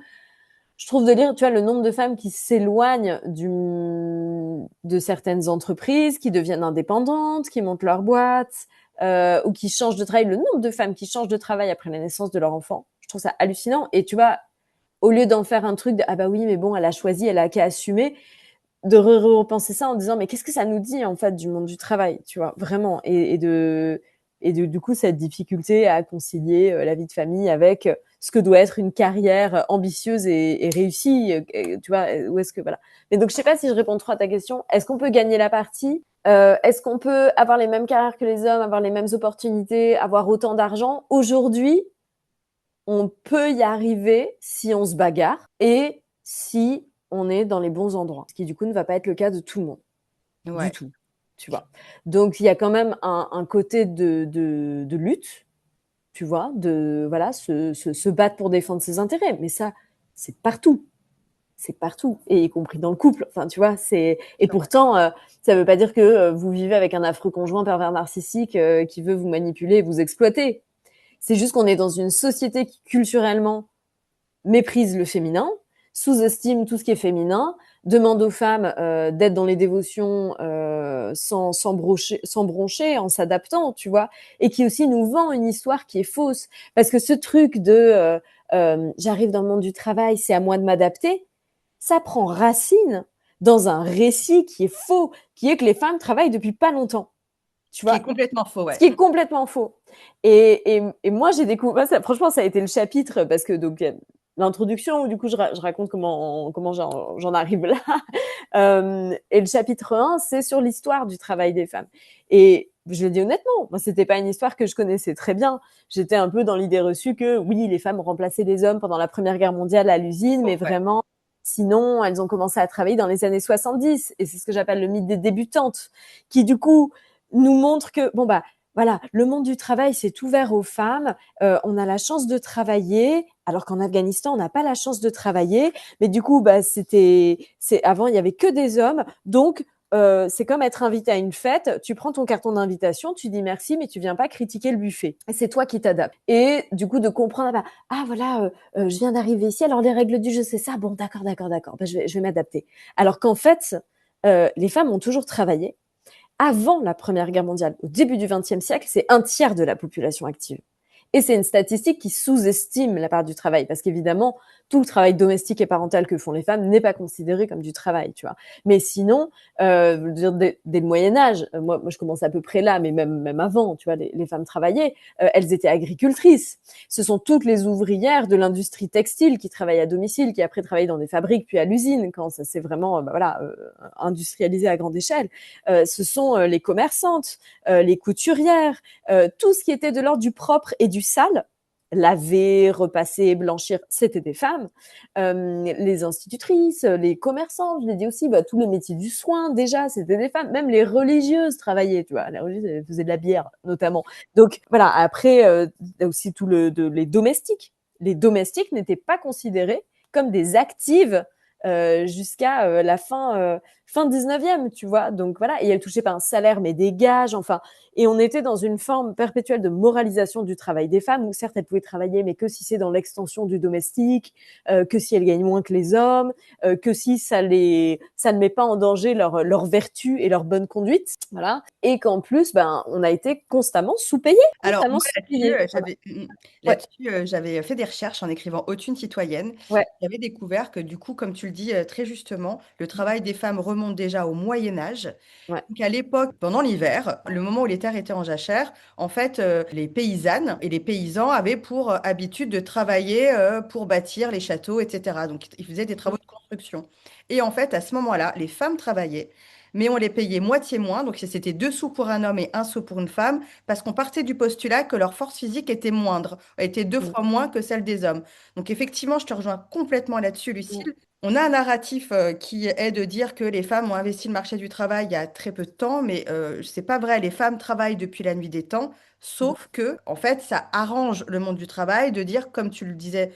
je trouve, de lire, tu vois, le nombre de femmes qui s'éloignent de certaines entreprises, qui deviennent indépendantes, qui montent leur boîte, ou qui changent de travail. Le nombre de femmes qui changent de travail après la naissance de leur enfant, je trouve ça hallucinant. Et tu vois, au lieu d'en faire un truc de, ah bah oui, mais bon, elle a choisi, elle a qu'à assumer, de repenser ça en disant, mais qu'est-ce que ça nous dit, en fait, du monde du travail, tu vois, vraiment. Du coup, cette difficulté à concilier la vie de famille avec ce que doit être une carrière ambitieuse et réussie, tu vois, où est-ce que, voilà. Mais donc, je sais pas si je réponds trop à ta question. Est-ce qu'on peut gagner la partie? Est-ce qu'on peut avoir les mêmes carrières que les hommes, avoir les mêmes opportunités, avoir autant d'argent? Aujourd'hui, on peut y arriver si on se bagarre et si on est dans les bons endroits. Ce qui, du coup, ne va pas être le cas de tout le monde. Du Ouais. tout. Tu vois. Donc, il y a quand même un côté de lutte, tu vois, de voilà, se battre pour défendre ses intérêts. Mais ça, c'est partout. C'est partout, et y compris dans le couple. Enfin, tu vois, et Ouais. pourtant, ça veut pas dire que vous vivez avec un affreux conjoint pervers narcissique qui veut vous manipuler et vous exploiter. C'est juste qu'on est dans une société qui, culturellement, méprise le féminin, sous-estime tout ce qui est féminin, demande aux femmes d'être dans les dévotions sans broncher, en s'adaptant, tu vois, et qui aussi nous vend une histoire qui est fausse. Parce que ce truc de j'arrive dans le monde du travail, c'est à moi de m'adapter, ça prend racine dans un récit qui est faux, qui est que les femmes travaillent depuis pas longtemps. Tu Ce qui est vois, complètement faux, ce ouais. qui est complètement faux. Et moi, j'ai découvert ça. Franchement, ça a été le chapitre, parce que donc l'introduction où du coup je raconte comment j'en arrive là. Et le chapitre 1, c'est sur l'histoire du travail des femmes. Et je le dis honnêtement, moi, c'était pas une histoire que je connaissais très bien. J'étais un peu dans l'idée reçue que oui, les femmes remplaçaient les hommes pendant la Première Guerre mondiale à l'usine, mais Ouais. vraiment, sinon, elles ont commencé à travailler dans les années 70. Et c'est ce que j'appelle le mythe des débutantes, qui du coup nous montre que, bon, bah, voilà, le monde du travail s'est ouvert aux femmes. On a la chance de travailler, alors qu'en Afghanistan, on n'a pas la chance de travailler. Mais du coup, bah, avant, il y avait que des hommes. Donc, c'est comme être invité à une fête. Tu prends ton carton d'invitation, tu dis merci, mais tu viens pas critiquer le buffet. Et c'est toi qui t'adaptes. Et du coup, de comprendre, bah, ah voilà, je viens d'arriver ici. Alors les règles du jeu, c'est ça. Bon, d'accord. Bah, je vais m'adapter. Alors qu'en fait, les femmes ont toujours travaillé. Avant la Première Guerre mondiale, au début du XXe siècle, c'est un tiers de la population active. Et c'est une statistique qui sous-estime la part du travail, parce qu'évidemment, tout le travail domestique et parental que font les femmes n'est pas considéré comme du travail, tu vois. Mais sinon, dès le Moyen Âge, moi, je commence à peu près là, mais même avant, tu vois, les femmes travaillaient, elles étaient agricultrices. Ce sont toutes les ouvrières de l'industrie textile qui travaillent à domicile, qui après travaillent dans des fabriques, puis à l'usine, quand ça s'est vraiment industrialisé à grande échelle. Ce sont les commerçantes, les couturières, tout ce qui était de l'ordre du propre et du sale, laver, repasser, blanchir, c'était des femmes. Les institutrices, les commerçantes, je l'ai dit aussi, bah, tous les métiers du soin, déjà, c'était des femmes. Même les religieuses travaillaient, tu vois. Les religieuses, elles faisaient de la bière, notamment. Donc, voilà, après, aussi les domestiques. Les domestiques n'étaient pas considérés comme des actives jusqu'à la fin 19e, tu vois. Donc voilà, et elle touchait pas un salaire, mais des gages, enfin. Et on était dans une forme perpétuelle de moralisation du travail des femmes, où certes, elles pouvaient travailler, mais que si c'est dans l'extension du domestique, que si elles gagnent moins que les hommes, que si ça ne met pas en danger leur vertu et leur bonne conduite, voilà. Et qu'en plus, ben, on a été Alors, constamment moi, là-dessus, sous-payés. Voilà. Ouais, j'avais fait des recherches en écrivant Haute une citoyenne. ouais, J'avais découvert que, du coup, comme tu le dis très justement, le travail des femmes remonte déjà au Moyen Âge. ouais, Donc, à l'époque, pendant l'hiver, le moment où les terres étaient en jachère, en fait, les paysannes et les paysans avaient pour habitude de travailler pour bâtir les châteaux, etc. Donc, ils faisaient des travaux de construction. Et en fait, à ce moment-là, les femmes travaillaient, mais on les payait moitié moins. Donc, c'était 2 sous pour un homme et 1 sou pour une femme, parce qu'on partait du postulat que leur force physique était moindre, était deux mm, fois moins que celle des hommes. Donc, effectivement, je te rejoins complètement là-dessus, mm, Lucille. On a un narratif qui est de dire que les femmes ont investi le marché du travail il y a très peu de temps, mais c'est pas vrai. Les femmes travaillent depuis la nuit des temps, mm, sauf que, en fait, ça arrange le monde du travail de dire, comme tu le disais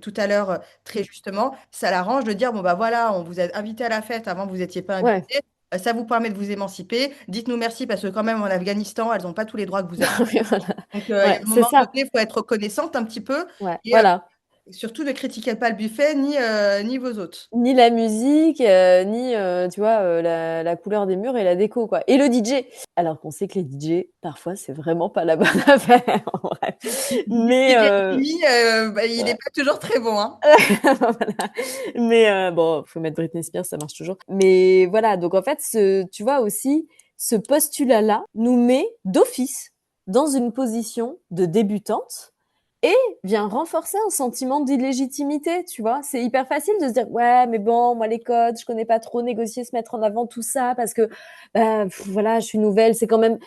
tout à l'heure très justement, ça l'arrange de dire, bon, bah voilà, on vous a invité à la fête, avant vous n'étiez pas ouais. invité. Ça vous permet de vous émanciper. Dites-nous merci parce que quand même en Afghanistan, elles n'ont pas tous les droits que vous avez. Oui, voilà. Donc il y a Ouais, un c'est moment ça. donné, il faut être reconnaissante un petit peu Ouais, et voilà. surtout ne critiquez pas le buffet ni vos hôtes. Ni la musique, ni, tu vois, la couleur des murs et la déco, quoi. Et le DJ. Alors qu'on sait que les DJ, parfois, c'est vraiment pas la bonne affaire, en vrai. Mais, DJ Jimmy, bah, il n'est ouais. pas toujours très bon, hein. Voilà. Mais, bon, faut mettre Britney Spears, ça marche toujours. Mais voilà, donc en fait, tu vois aussi, ce postulat-là nous met d'office dans une position de débutante et vient renforcer un sentiment d'illégitimité, tu vois. C'est hyper facile de se dire, ouais, mais bon, moi, les codes, je connais pas trop négocier, se mettre en avant tout ça parce que, bah, voilà, je suis nouvelle. C'est comme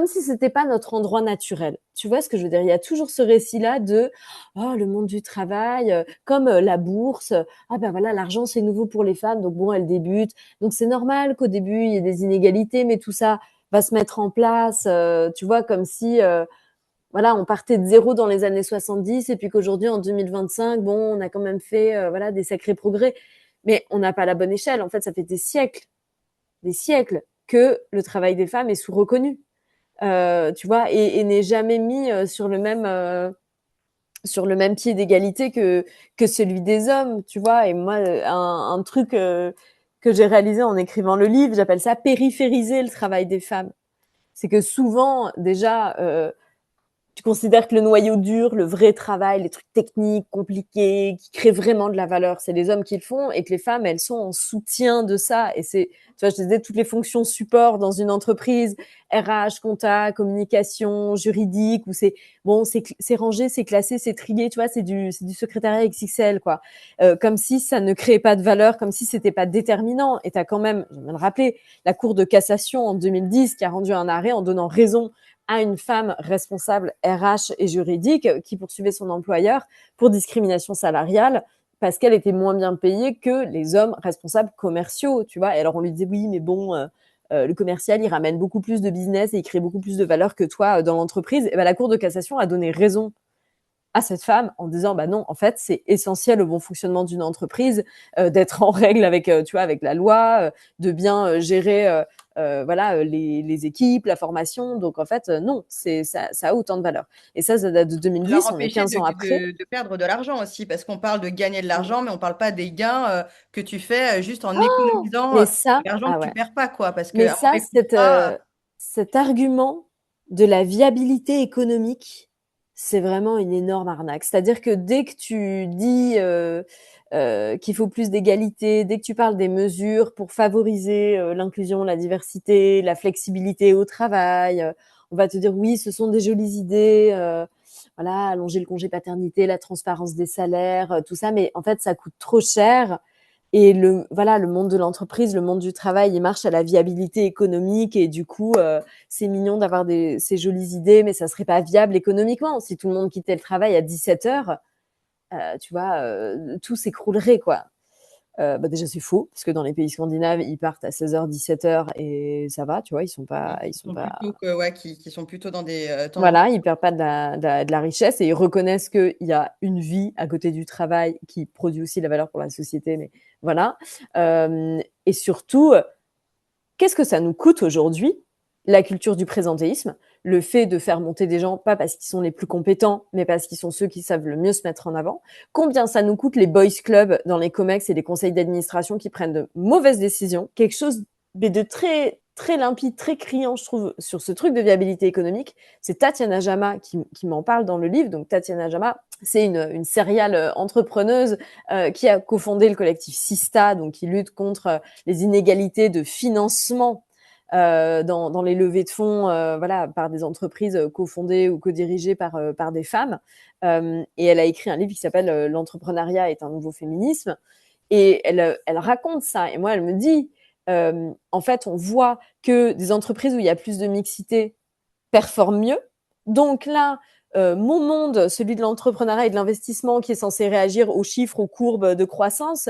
si c'était pas notre endroit naturel. Tu vois ce que je veux dire? Il y a toujours ce récit-là de, oh, le monde du travail, comme la bourse. Ah ben voilà, l'argent, c'est nouveau pour les femmes. Donc bon, elles débutent. Donc c'est normal qu'au début, il y ait des inégalités, mais tout ça va se mettre en place, tu vois, comme si, voilà, on partait de zéro dans les années 70 et puis qu'aujourd'hui, en 2025, bon, on a quand même fait voilà, des sacrés progrès. Mais on n'a pas la bonne échelle. En fait, ça fait des siècles que le travail des femmes est sous-reconnu, tu vois, et n'est jamais mis sur le même pied d'égalité que celui des hommes, tu vois. Et moi, un truc que j'ai réalisé en écrivant le livre, j'appelle ça périphériser le travail des femmes. C'est que souvent, déjà, tu considères que le noyau dur, le vrai travail, les trucs techniques, compliqués, qui créent vraiment de la valeur, c'est les hommes qui le font et que les femmes, elles sont en soutien de ça. Et c'est, tu vois, je te disais, toutes les fonctions support dans une entreprise, RH, compta, communication, juridique, où c'est, bon, c'est rangé, c'est classé, c'est trié, tu vois, c'est du secrétariat XXL, quoi. Comme si ça ne créait pas de valeur, comme si c'était pas déterminant. Et t'as quand même, je viens de rappeler, la Cour de cassation en 2010 qui a rendu un arrêt en donnant raison à une femme responsable RH et juridique qui poursuivait son employeur pour discrimination salariale parce qu'elle était moins bien payée que les hommes responsables commerciaux, tu vois. Et alors on lui disait oui, mais bon, le commercial, il ramène beaucoup plus de business et il crée beaucoup plus de valeur que toi dans l'entreprise. Et ben la Cour de cassation a donné raison à cette femme en disant bah non, en fait c'est essentiel au bon fonctionnement d'une entreprise d'être en règle avec tu vois avec la loi, de bien gérer voilà les équipes, la formation. Donc en fait non, c'est ça a autant de valeur. Et ça date de Leur 2010, on est empêcher 15 ans après. de perdre de l'argent aussi, parce qu'on parle de gagner de Mm. l'argent, mais on parle pas des gains que tu fais juste en économisant Mais de ça, l'argent que ah tu ouais. perds pas, quoi. Parce Mais qu'un ça, mauvais contrat, cet argument de la viabilité économique, c'est vraiment une énorme arnaque. C'est-à-dire que dès que tu dis qu'il faut plus d'égalité, dès que tu parles des mesures pour favoriser l'inclusion, la diversité, la flexibilité au travail, on va te dire oui, ce sont des jolies idées, voilà, allonger le congé paternité, la transparence des salaires, tout ça, mais en fait, ça coûte trop cher et voilà, le monde de l'entreprise, le monde du travail, il marche à la viabilité économique et du coup, c'est mignon d'avoir ces jolies idées, mais ça serait pas viable économiquement. Si tout le monde quittait le travail à 17 heures, tu vois, tout s'écroulerait, quoi. Bah déjà, c'est faux, parce que dans les pays scandinaves, ils partent à 16 h, 17 h et ça va, tu vois, ils qui sont sont pas, plutôt, qui sont plutôt dans des temps de voilà, ils perdent pas de la richesse et ils reconnaissent qu'il y a une vie à côté du travail qui produit aussi de la valeur pour la société. Mais voilà. Et surtout, qu'est-ce que ça nous coûte aujourd'hui, la culture du présentéisme, le fait de faire monter des gens, pas parce qu'ils sont les plus compétents, mais parce qu'ils sont ceux qui savent le mieux se mettre en avant. Combien ça nous coûte les boys clubs dans les comex et les conseils d'administration qui prennent de mauvaises décisions. Quelque chose de très, très limpide, très criant, je trouve, sur ce truc de viabilité économique. C'est Tatiana Jama qui m'en parle dans le livre. Donc, Tatiana Jama, c'est une serial entrepreneuse qui a cofondé le collectif Sista, donc qui lutte contre les inégalités de financement dans les levées de fonds voilà, par des entreprises cofondées ou co-dirigées par des femmes. Et elle a écrit un livre qui s'appelle L'entrepreneuriat est un nouveau féminisme. Et elle raconte ça. Et moi, elle me dit, en fait, on voit que des entreprises où il y a plus de mixité performent mieux. Donc là, mon monde, celui de l'entrepreneuriat et de l'investissement qui est censé réagir aux chiffres, aux courbes de croissance,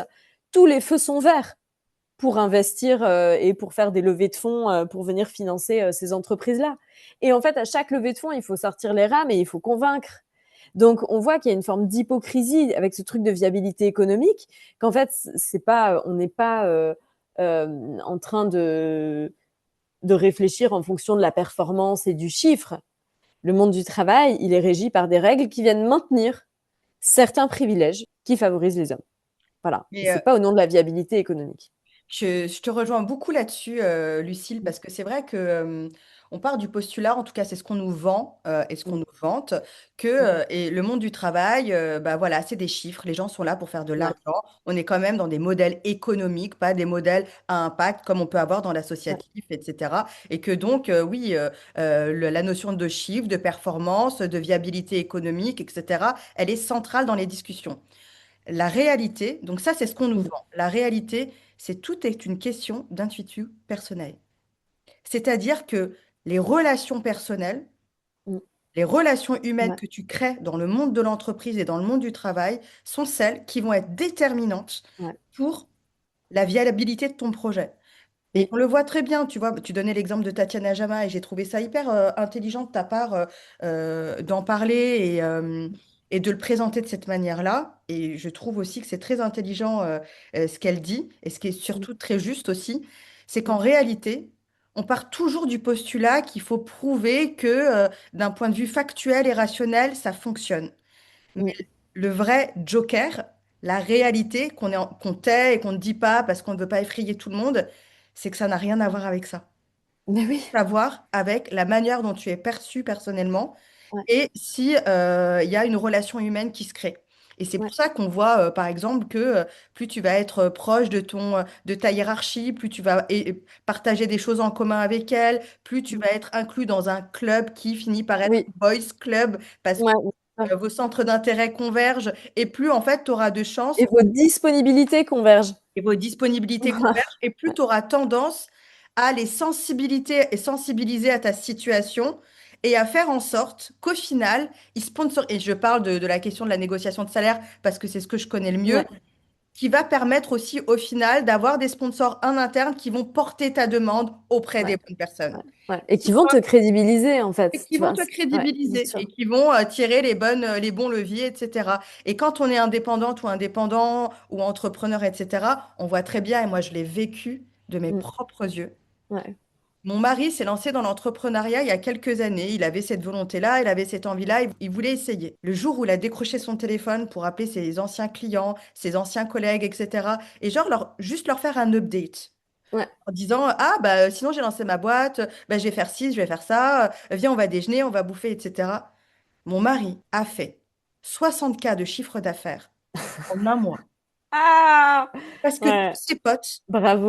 tous les feux sont verts pour investir et pour faire des levées de fonds pour venir financer ces entreprises-là. Et en fait, à chaque levée de fonds, il faut sortir les rames et il faut convaincre. Donc, on voit qu'il y a une forme d'hypocrisie avec ce truc de viabilité économique, qu'en fait, c'est pas, on n'est pas en train de réfléchir en fonction de la performance et du chiffre. Le monde du travail, il est régi par des règles qui viennent maintenir certains privilèges qui favorisent les hommes. Voilà. Et Mais c'est pas au nom de la viabilité économique. je te rejoins beaucoup là-dessus, Lucille, parce que c'est vrai que on part du postulat, en tout cas c'est ce qu'on nous vend et ce qu'on Mm, nous vante, que mm, et le monde du travail, bah voilà, c'est des chiffres, les gens sont là pour faire de ouais, l'argent. On est quand même dans des modèles économiques, pas des modèles à impact comme on peut avoir dans ouais, l'associatif, etc. Et que donc, oui, la notion de chiffre, de performance, de viabilité économique, etc., elle est centrale dans les discussions. La réalité, donc ça, c'est ce qu'on nous mm, vend. La réalité, c'est tout est une question d'intuition personnelle. C'est-à-dire que les relations personnelles, mm, les relations humaines ouais, que tu crées dans le monde de l'entreprise et dans le monde du travail sont celles qui vont être déterminantes ouais, pour la viabilité de ton projet. Et mm, on le voit très bien, tu vois, tu donnais l'exemple de Tatiana Jama et j'ai trouvé ça hyper intelligent de ta part d'en parler et de le présenter de cette manière-là. Et je trouve aussi que c'est très intelligent ce qu'elle dit et ce qui est mm, surtout très juste aussi, c'est mm, qu'en réalité, on part toujours du postulat qu'il faut prouver que d'un point de vue factuel et rationnel, ça fonctionne. Mais mm. le vrai joker, la réalité qu'on tait et qu'on ne dit pas parce qu'on ne veut pas effrayer tout le monde, c'est que ça n'a rien à voir avec ça. Mais oui, Ça a à voir avec la manière dont tu es perçu personnellement ouais, et si il y a une relation humaine qui se crée. Et c'est ouais, pour ça qu'on voit, par exemple, que plus tu vas être proche de ta hiérarchie, plus tu vas partager des choses en commun avec elle, plus tu mm, vas être inclus dans un club qui finit par être oui, boys club parce ouais, ouais. vos centres d'intérêt convergent et plus en fait tu auras de chances Et vos disponibilités convergent. et vos disponibilités convergent et plus tu auras tendance à les sensibiliser et sensibiliser à ta situation et à faire en sorte qu'au final, ils sponsorisent, et je parle de la question de la négociation de salaire parce que c'est ce que je connais le mieux, Ouais, qui va permettre aussi au final d'avoir des sponsors en interne qui vont porter ta demande auprès des ouais, bonnes personnes. ouais, ouais. Et qui vont te crédibiliser, en Et fait, qui tu vont vois. te Ouais, bien crédibiliser et sûr. qui vont tirer les bons leviers, etc. Et quand on est indépendante ou indépendant ou entrepreneur, etc., on voit très bien, et moi je l'ai vécu de mes Mm, propres yeux. ouais, Mon mari s'est lancé dans l'entrepreneuriat il y a quelques années. Il avait cette volonté-là, il avait cette envie-là, il voulait essayer. Le jour où il a décroché son téléphone pour appeler ses anciens clients, ses anciens collègues, etc., et genre juste leur faire un update ouais. en disant, ah, bah, sinon j'ai lancé ma boîte, bah, je vais faire ci, je vais faire ça, viens, on va déjeuner, on va bouffer, etc. Mon mari a fait 60 cas de chiffre d'affaires en un mois. Ah! Parce que tous Ouais, ses potes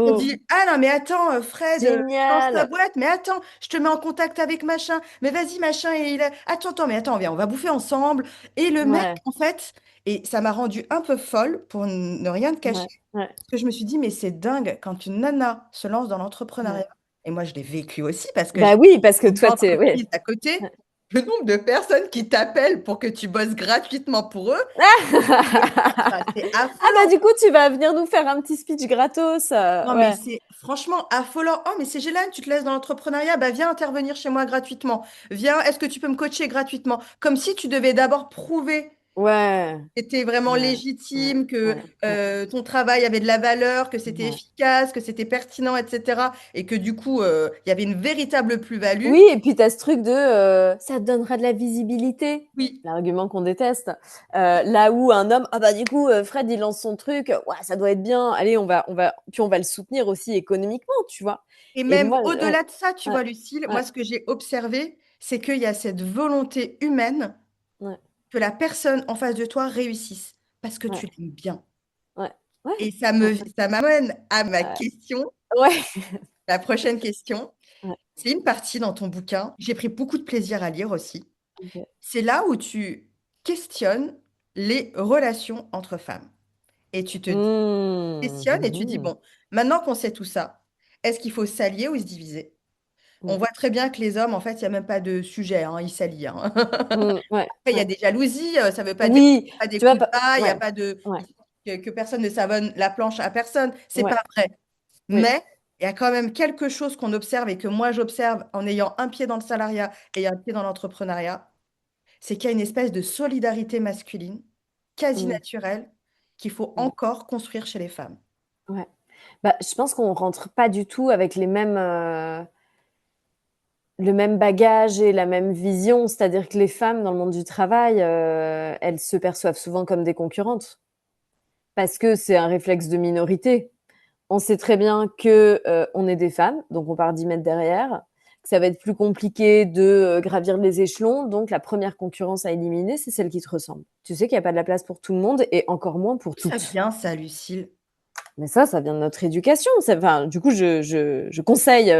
on bravo. dit, ah non, mais attends, Fred, tu lances ta Génial. boîte, mais attends, je te mets en contact avec machin, mais vas-y, machin, attends, attends, mais attends, viens, on va bouffer ensemble. Et le mec, Ouais, en fait, et ça m'a rendu un peu folle pour ne rien te cacher, ouais, ouais, parce que je me suis dit, mais c'est dingue quand une nana se lance dans ouais. l'entrepreneuriat. Et moi, je l'ai vécu aussi parce que Bah j'ai oui, parce que une toi, t'es, ouais. entreprise à côté. Le nombre de personnes qui t'appellent pour que tu bosses gratuitement pour eux, c'est Ah bah affolant. du coup, tu vas venir nous faire un petit speech gratos. Non, mais Ouais, c'est franchement affolant. Oh, mais c'est génial, tu te laisses dans l'entrepreneuriat, bah viens intervenir chez moi gratuitement. Viens, est-ce que tu peux me coacher gratuitement? Comme si tu devais d'abord prouver. Ouais, C'était vraiment ouais, ouais, légitime, que ouais, ouais, ton travail avait de la valeur, que c'était ouais. efficace, que c'était pertinent, etc. Et que du coup, il y avait une véritable plus-value. Oui, et puis tu as ce truc de ça te donnera de la visibilité. Oui. L'argument qu'on déteste. Là où un homme, ah bah du coup, Fred, il lance son truc, ouais, ça doit être bien. Allez, puis on va le soutenir aussi économiquement, tu vois. Et Et même moi, ouais, au-delà de ça, tu ouais, vois, Lucille, ouais, moi, ce que j'ai observé, c'est qu'il y a cette volonté humaine ouais, que la personne en face de toi réussisse parce que ouais, tu l'aimes bien. ouais, ouais, Et ouais, ça m'amène à ma ouais, question, ouais, la prochaine question. ouais, C'est une partie dans ton bouquin. J'ai pris beaucoup de plaisir à lire aussi. ok. C'est là où tu questionnes les relations entre femmes. Et tu te questionnes et tu dis, Mhm, bon, maintenant qu'on sait tout ça, est-ce qu'il faut s'allier ou se diviser? On mhm, voit très bien que les hommes, en fait, il n'y a même pas de sujet, hein, ils s'allient, hein. ouais, Après, il y a ouais. des jalousies, ça ne veut pas dire qu'il Oui, y a des tu vois, coups de bas, il n'y a ouais, pas de... ouais, que personne ne savonne la planche à personne. C'est ouais, pas vrai. oui, Mais il y a quand même quelque chose qu'on observe et que moi j'observe en ayant un pied dans le salariat et un pied dans l'entrepreneuriat, c'est qu'il y a une espèce de solidarité masculine quasi mm, naturelle qu'il faut mm, encore construire chez les femmes. ouais. Bah, je pense qu'on rentre pas du tout avec le même bagage et la même vision. C'est-à-dire que les femmes dans le monde du travail, elles se perçoivent souvent comme des concurrentes parce que c'est un réflexe de minorité. On sait très bien que on est des femmes, donc on part 10 mètres derrière, que ça va être plus compliqué de gravir les échelons. Donc la première concurrence à éliminer, c'est celle qui te ressemble. Tu sais qu'il n'y a pas de la place pour tout le monde et encore moins pour Ça toutes. vient, ça, Lucille. Mais ça vient de notre éducation. Enfin, du coup, je conseille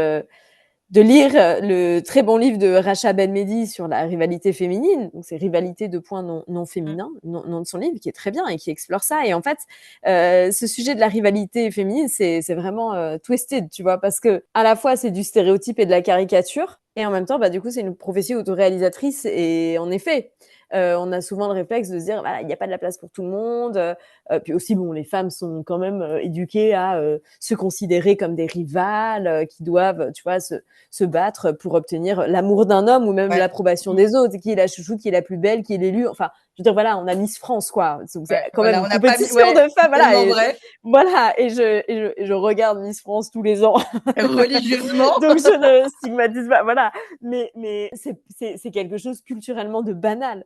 de lire le très bon livre de Racha Ben-Mehdi sur la rivalité féminine. Donc, c'est Rivalité de points non Mm. féminins, nom de son livre, qui est très bien et qui explore ça. Et en fait, ce sujet de la rivalité féminine, c'est vraiment twisted, tu vois, parce que à la fois, c'est du stéréotype et de la caricature. Et en même temps, bah, du coup, c'est une prophétie autoréalisatrice. Et en effet, on a souvent le réflexe de se dire, voilà, il n'y a pas de la place pour tout le monde. Puis aussi, bon, les femmes sont quand même éduquées à se considérer comme des rivales qui doivent, tu vois, se battre pour obtenir l'amour d'un homme ou même Ouais. l'approbation Mm. des autres, qui est la chouchoute, qui est la plus belle, qui est l'élue. Enfin, je veux dire, voilà, on a Miss France, quoi. Donc, c'est Ouais, quand même voilà, une on n'a pas mis. compétition Ouais, de femmes, c'est voilà. tellement Et vrai. voilà, et je regarde Miss France tous les ans, Religieusement. donc je ne stigmatise pas, voilà. Mais c'est quelque chose culturellement de banal,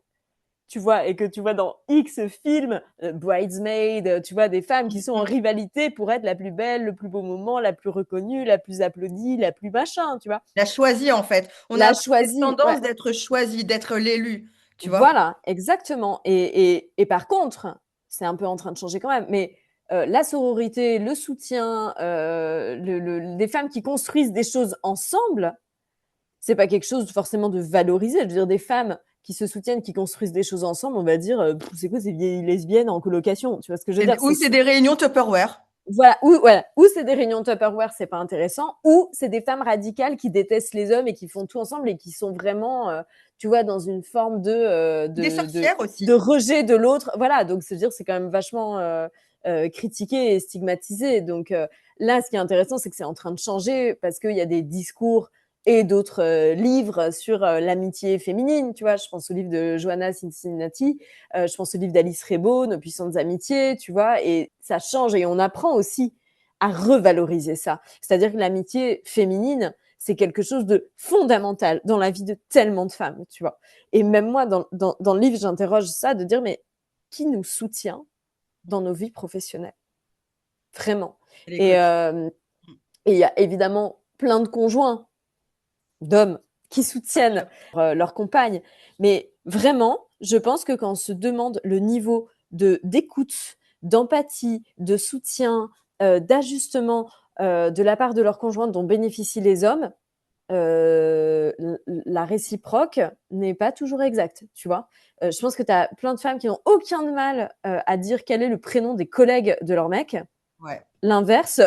tu vois, et que tu vois dans X films, Bridesmaid, tu vois, des femmes qui sont en Mm. rivalité pour être la plus belle, le plus beau moment, la plus reconnue, la plus applaudie, la plus machin, tu vois. La choisie, en fait. On a La un peu cette choisie, ouais. tendance d'être choisi, d'être l'élu, tu vois. Voilà, exactement. Et par contre, c'est un peu en train de changer quand même, mais la sororité, le soutien, des femmes qui construisent des choses ensemble, c'est pas quelque chose forcément de valorisé. Je veux dire, des femmes qui se soutiennent, qui construisent des choses ensemble, on va dire, c'est quoi ces vieilles lesbiennes en colocation? Tu vois ce que je veux dire? Ou c'est des réunions Tupperware. Voilà, ou c'est des réunions Tupperware, c'est pas intéressant, ou c'est des femmes radicales qui détestent les hommes et qui font tout ensemble et qui sont vraiment, tu vois, dans une forme Des sorcières de aussi. rejet de l'autre. Voilà, donc se dire c'est quand même vachement critiqué et stigmatisé. Donc là, ce qui est intéressant, c'est que c'est en train de changer parce qu'il y a des discours et d'autres livres sur l'amitié féminine. Tu vois, je pense au livre de Johanna Cincinnati, je pense au livre d'Alice Rebaud, Nos puissantes amitiés, tu vois, et ça change et on apprend aussi à revaloriser ça. C'est-à-dire que l'amitié féminine, c'est quelque chose de fondamental dans la vie de tellement de femmes, tu vois. Et même moi, dans le livre, j'interroge ça, de dire, mais qui nous soutient dans nos vies professionnelles? Vraiment. Les Et coachs. il y a évidemment plein de conjoints d'hommes qui Bien soutiennent sûr. leur compagne. Mais vraiment, je pense que quand on se demande le niveau d'écoute, d'empathie, de soutien, d'ajustement de la part de leur conjointe dont bénéficient les hommes, la réciproque n'est pas toujours exacte, tu vois. Je pense que tu as plein de femmes qui n'ont aucun mal à dire quel est le prénom des collègues de leur mec. Ouais. L'inverse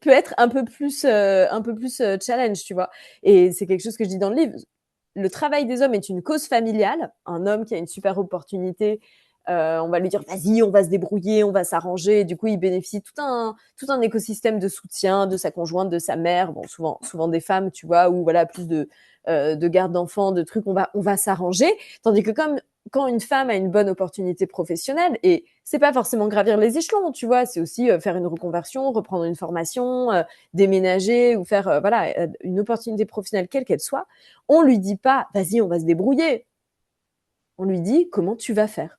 peut être un peu plus challenge, tu vois. Et c'est quelque chose que je dis dans le livre. Le travail des hommes est une cause familiale. Un homme qui a une super opportunité, on va lui dire vas-y, on va se débrouiller, on va s'arranger. Et du coup, il bénéficie tout un écosystème de soutien de sa conjointe, de sa mère. Bon, souvent des femmes, tu vois, ou voilà plus de garde d'enfants, de trucs. On va s'arranger. Tandis que quand une femme a une bonne opportunité professionnelle, et c'est pas forcément gravir les échelons, tu vois, c'est aussi faire une reconversion, reprendre une formation, déménager ou faire voilà une opportunité professionnelle quelle qu'elle soit, on lui dit pas vas-y on va se débrouiller, on lui dit comment tu vas faire.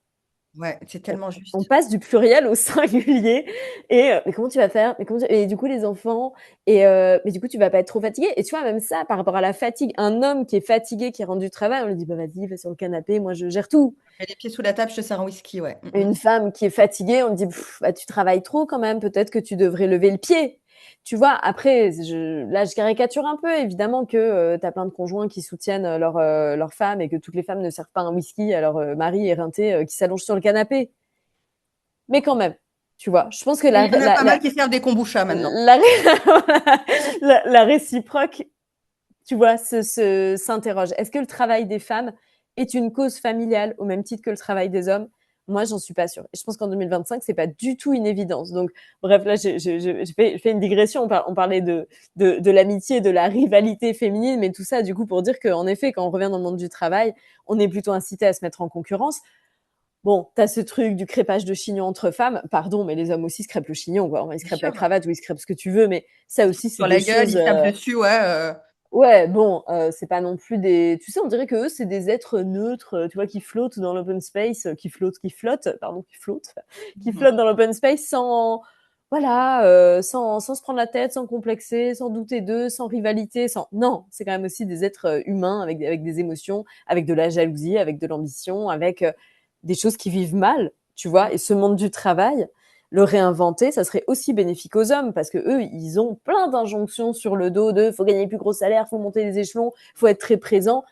Ouais, c'est On, tellement on juste. passe du pluriel au singulier et mais comment tu vas faire, et du coup les enfants et mais du coup tu vas pas être trop fatigué, et tu vois même ça par rapport à la fatigue, un homme qui est fatigué qui rentre du travail on lui dit bah vas-y va sur le canapé moi je gère tout. Mets les pieds sous la table, je te sers un whisky, ouais. Une femme qui est fatiguée, on dit bah, tu travailles trop quand même, peut-être que tu devrais lever le pied. Tu vois, après, là, je caricature un peu, évidemment que tu as plein de conjoints qui soutiennent leur femme et que toutes les femmes ne servent pas un whisky à leur mari éreinté qui s'allonge sur le canapé. Mais quand même, tu vois, je pense que Et il y en a pas mal qui servent des kombucha maintenant. la, la réciproque, tu vois, s'interroge. Est-ce que le travail des femmes est une cause familiale au même titre que le travail des hommes? Moi, j'en suis pas sûre. Et je pense qu'en 2025, c'est pas du tout une évidence. Donc, bref, là, j'ai fait une digression. On parlait de l'amitié, de la rivalité féminine, mais tout ça, du coup, pour dire qu'en effet, quand on revient dans le monde du travail, on est plutôt incité à se mettre en concurrence. Bon, t'as ce truc du crêpage de chignon entre femmes. Pardon, mais les hommes aussi se crêpent le chignon, quoi. Ils se Bien crêpent la sûr. cravate ou ils se crêpent ce que tu veux, mais ça Ils se aussi, foutent c'est sur des la gueule, choses. ils tapent dessus, ouais. Ouais, bon, c'est pas non plus des. Tu sais, on dirait que eux, c'est des êtres neutres, tu vois, qui flottent dans l'open space, qui Mhm. flottent dans l'open space sans, voilà, sans se prendre la tête, sans complexer, sans douter d'eux, sans rivalité, sans. Non, c'est quand même aussi des êtres humains avec des émotions, avec de la jalousie, avec de l'ambition, avec des choses qui vivent mal, tu vois. Et ce monde du travail, le réinventer, ça serait aussi bénéfique aux hommes parce que eux, ils ont plein d'injonctions sur le dos de faut gagner plus gros salaire, faut monter les échelons, faut être très présent.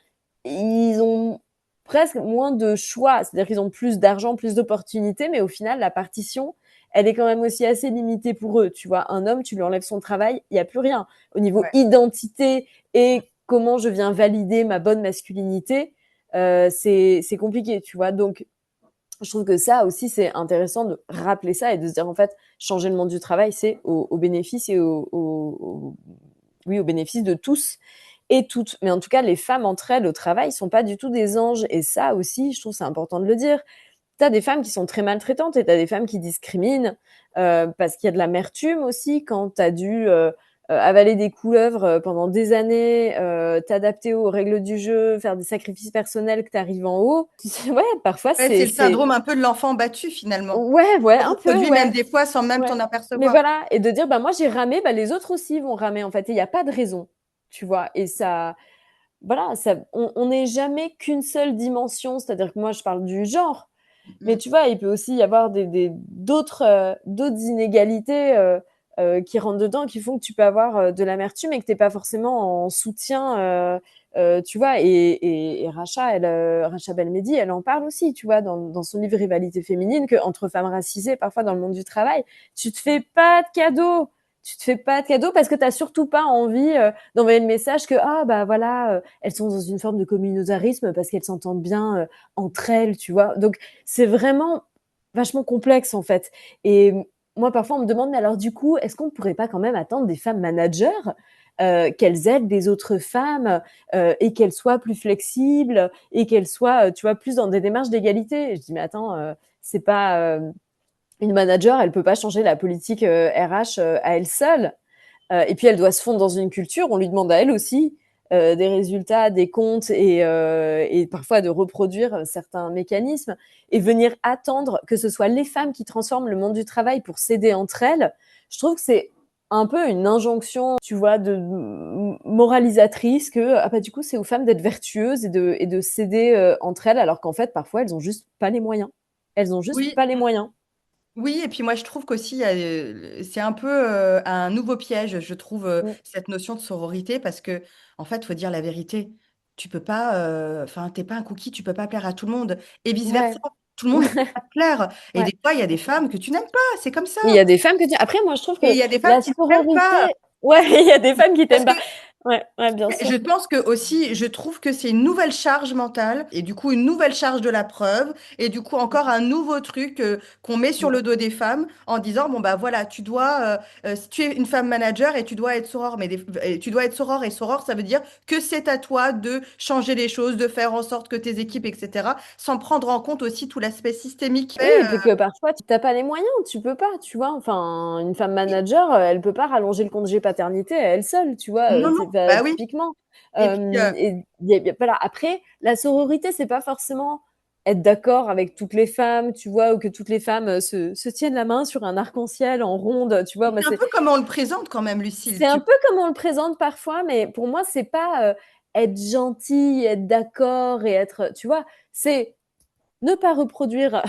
Ils ont presque moins de choix, c'est-à-dire qu'ils ont plus d'argent, plus d'opportunités, mais au final, la partition, elle est quand même aussi assez limitée pour eux. Tu vois, un homme, tu lui enlèves son travail, il n'y a plus rien. Au niveau Ouais. identité et comment je viens valider ma bonne masculinité, c'est compliqué, tu vois. Donc, je trouve que ça aussi, c'est intéressant de rappeler ça et de se dire, en fait, changer le monde du travail, c'est au bénéfice et oui, au bénéfice de tous et toutes. Mais en tout cas, les femmes entre elles au travail sont pas du tout des anges. Et ça aussi, je trouve c'est important de le dire. Tu as des femmes qui sont très maltraitantes et tu as des femmes qui discriminent parce qu'il y a de l'amertume aussi quand tu as dû avaler des couleuvres pendant des années, t'adapter aux règles du jeu, faire des sacrifices personnels que tu arrives en haut. Ouais, parfois Ouais, c'est le syndrome un peu de l'enfant battu finalement. Ouais, ouais, Ça se un peu, produit même ouais. des fois sans même Ouais. t'en Mais apercevoir. voilà, et de dire, bah moi j'ai ramé, bah les autres aussi vont ramer en fait. Et il n'y a pas de raison, tu vois. Et ça, voilà, ça, on n'est jamais qu'une seule dimension. C'est-à-dire que moi je parle du genre, mais Mhm. tu vois, il peut aussi y avoir d'autres inégalités qui rentrent dedans, qui font que tu peux avoir de l'amertume et que t'es pas forcément en soutien. Tu vois, et Racha, Racha Belmedi, elle en parle aussi, tu vois, dans son livre Rivalité féminine, que entre femmes racisées, parfois dans le monde du travail, tu te fais pas de cadeaux. Tu te fais pas de cadeaux parce que t'as surtout pas envie d'envoyer le message que ah bah voilà elles sont dans une forme de communautarisme parce qu'elles s'entendent bien entre elles, tu vois. Donc c'est vraiment vachement complexe en fait. Et moi, parfois, on me demande, mais alors du coup, est-ce qu'on ne pourrait pas quand même attendre des femmes managers qu'elles aident des autres femmes et qu'elles soient plus flexibles et qu'elles soient, tu vois, plus dans des démarches d'égalité. Et je dis, mais attends, c'est pas une manager, elle peut pas changer la politique RH à elle seule. Et puis elle doit se fondre dans une culture. On lui demande à elle aussi des résultats, des comptes et parfois de reproduire certains mécanismes et venir attendre que ce soit les femmes qui transforment le monde du travail pour s'aider entre elles. Je trouve que c'est un peu une injonction, tu vois, de moralisatrice que ah bah du coup c'est aux femmes d'être vertueuses et de s'aider entre elles alors qu'en fait parfois elles ont juste pas les moyens. Elles ont juste Oui, pas les moyens. oui, et puis moi je trouve qu'aussi c'est un peu un nouveau piège, je trouve, Mm. cette notion de sororité, parce que en fait, faut dire la vérité. Tu peux pas, enfin, t'es pas un cookie, tu peux pas plaire à tout le monde, et vice-versa. Ouais. Tout le monde ne peut pas te plaire. Et Ouais. des fois, il y a des femmes que tu n'aimes pas, c'est comme ça. Mais il y a des femmes que tu après moi je trouve Et que il y a des femmes la qui ne t'aiment sororité pas. ouais, il y a des femmes qui Parce t'aiment que pas. Ouais, ouais, bien Je sûr. pense que aussi, je trouve que c'est une nouvelle charge mentale et du coup une nouvelle charge de la preuve et du coup encore un nouveau truc qu'on met sur Mm. le dos des femmes en disant bon bah voilà tu dois si tu es une femme manager et tu dois être soror et tu dois être soror et soror ça veut dire que c'est à toi de changer les choses, de faire en sorte que tes équipes etc. sans prendre en compte aussi tout l'aspect systémique. Oui, et puis que parfois, tu n'as pas les moyens, tu peux pas, tu vois. Enfin, une femme manager, elle peut pas rallonger le congé paternité à elle seule, tu vois, Non non enfin, bah oui typiquement. et puis Et voilà. Après, la sororité, c'est pas forcément être d'accord avec toutes les femmes, tu vois, ou que toutes les femmes se tiennent la main sur un arc-en-ciel en ronde, tu vois. Moi, c'est un peu comme on le présente quand même Lucille. c'est un peu comme on le présente parfois, mais pour moi, c'est pas être gentil, être d'accord et être, tu vois, c'est ne pas reproduire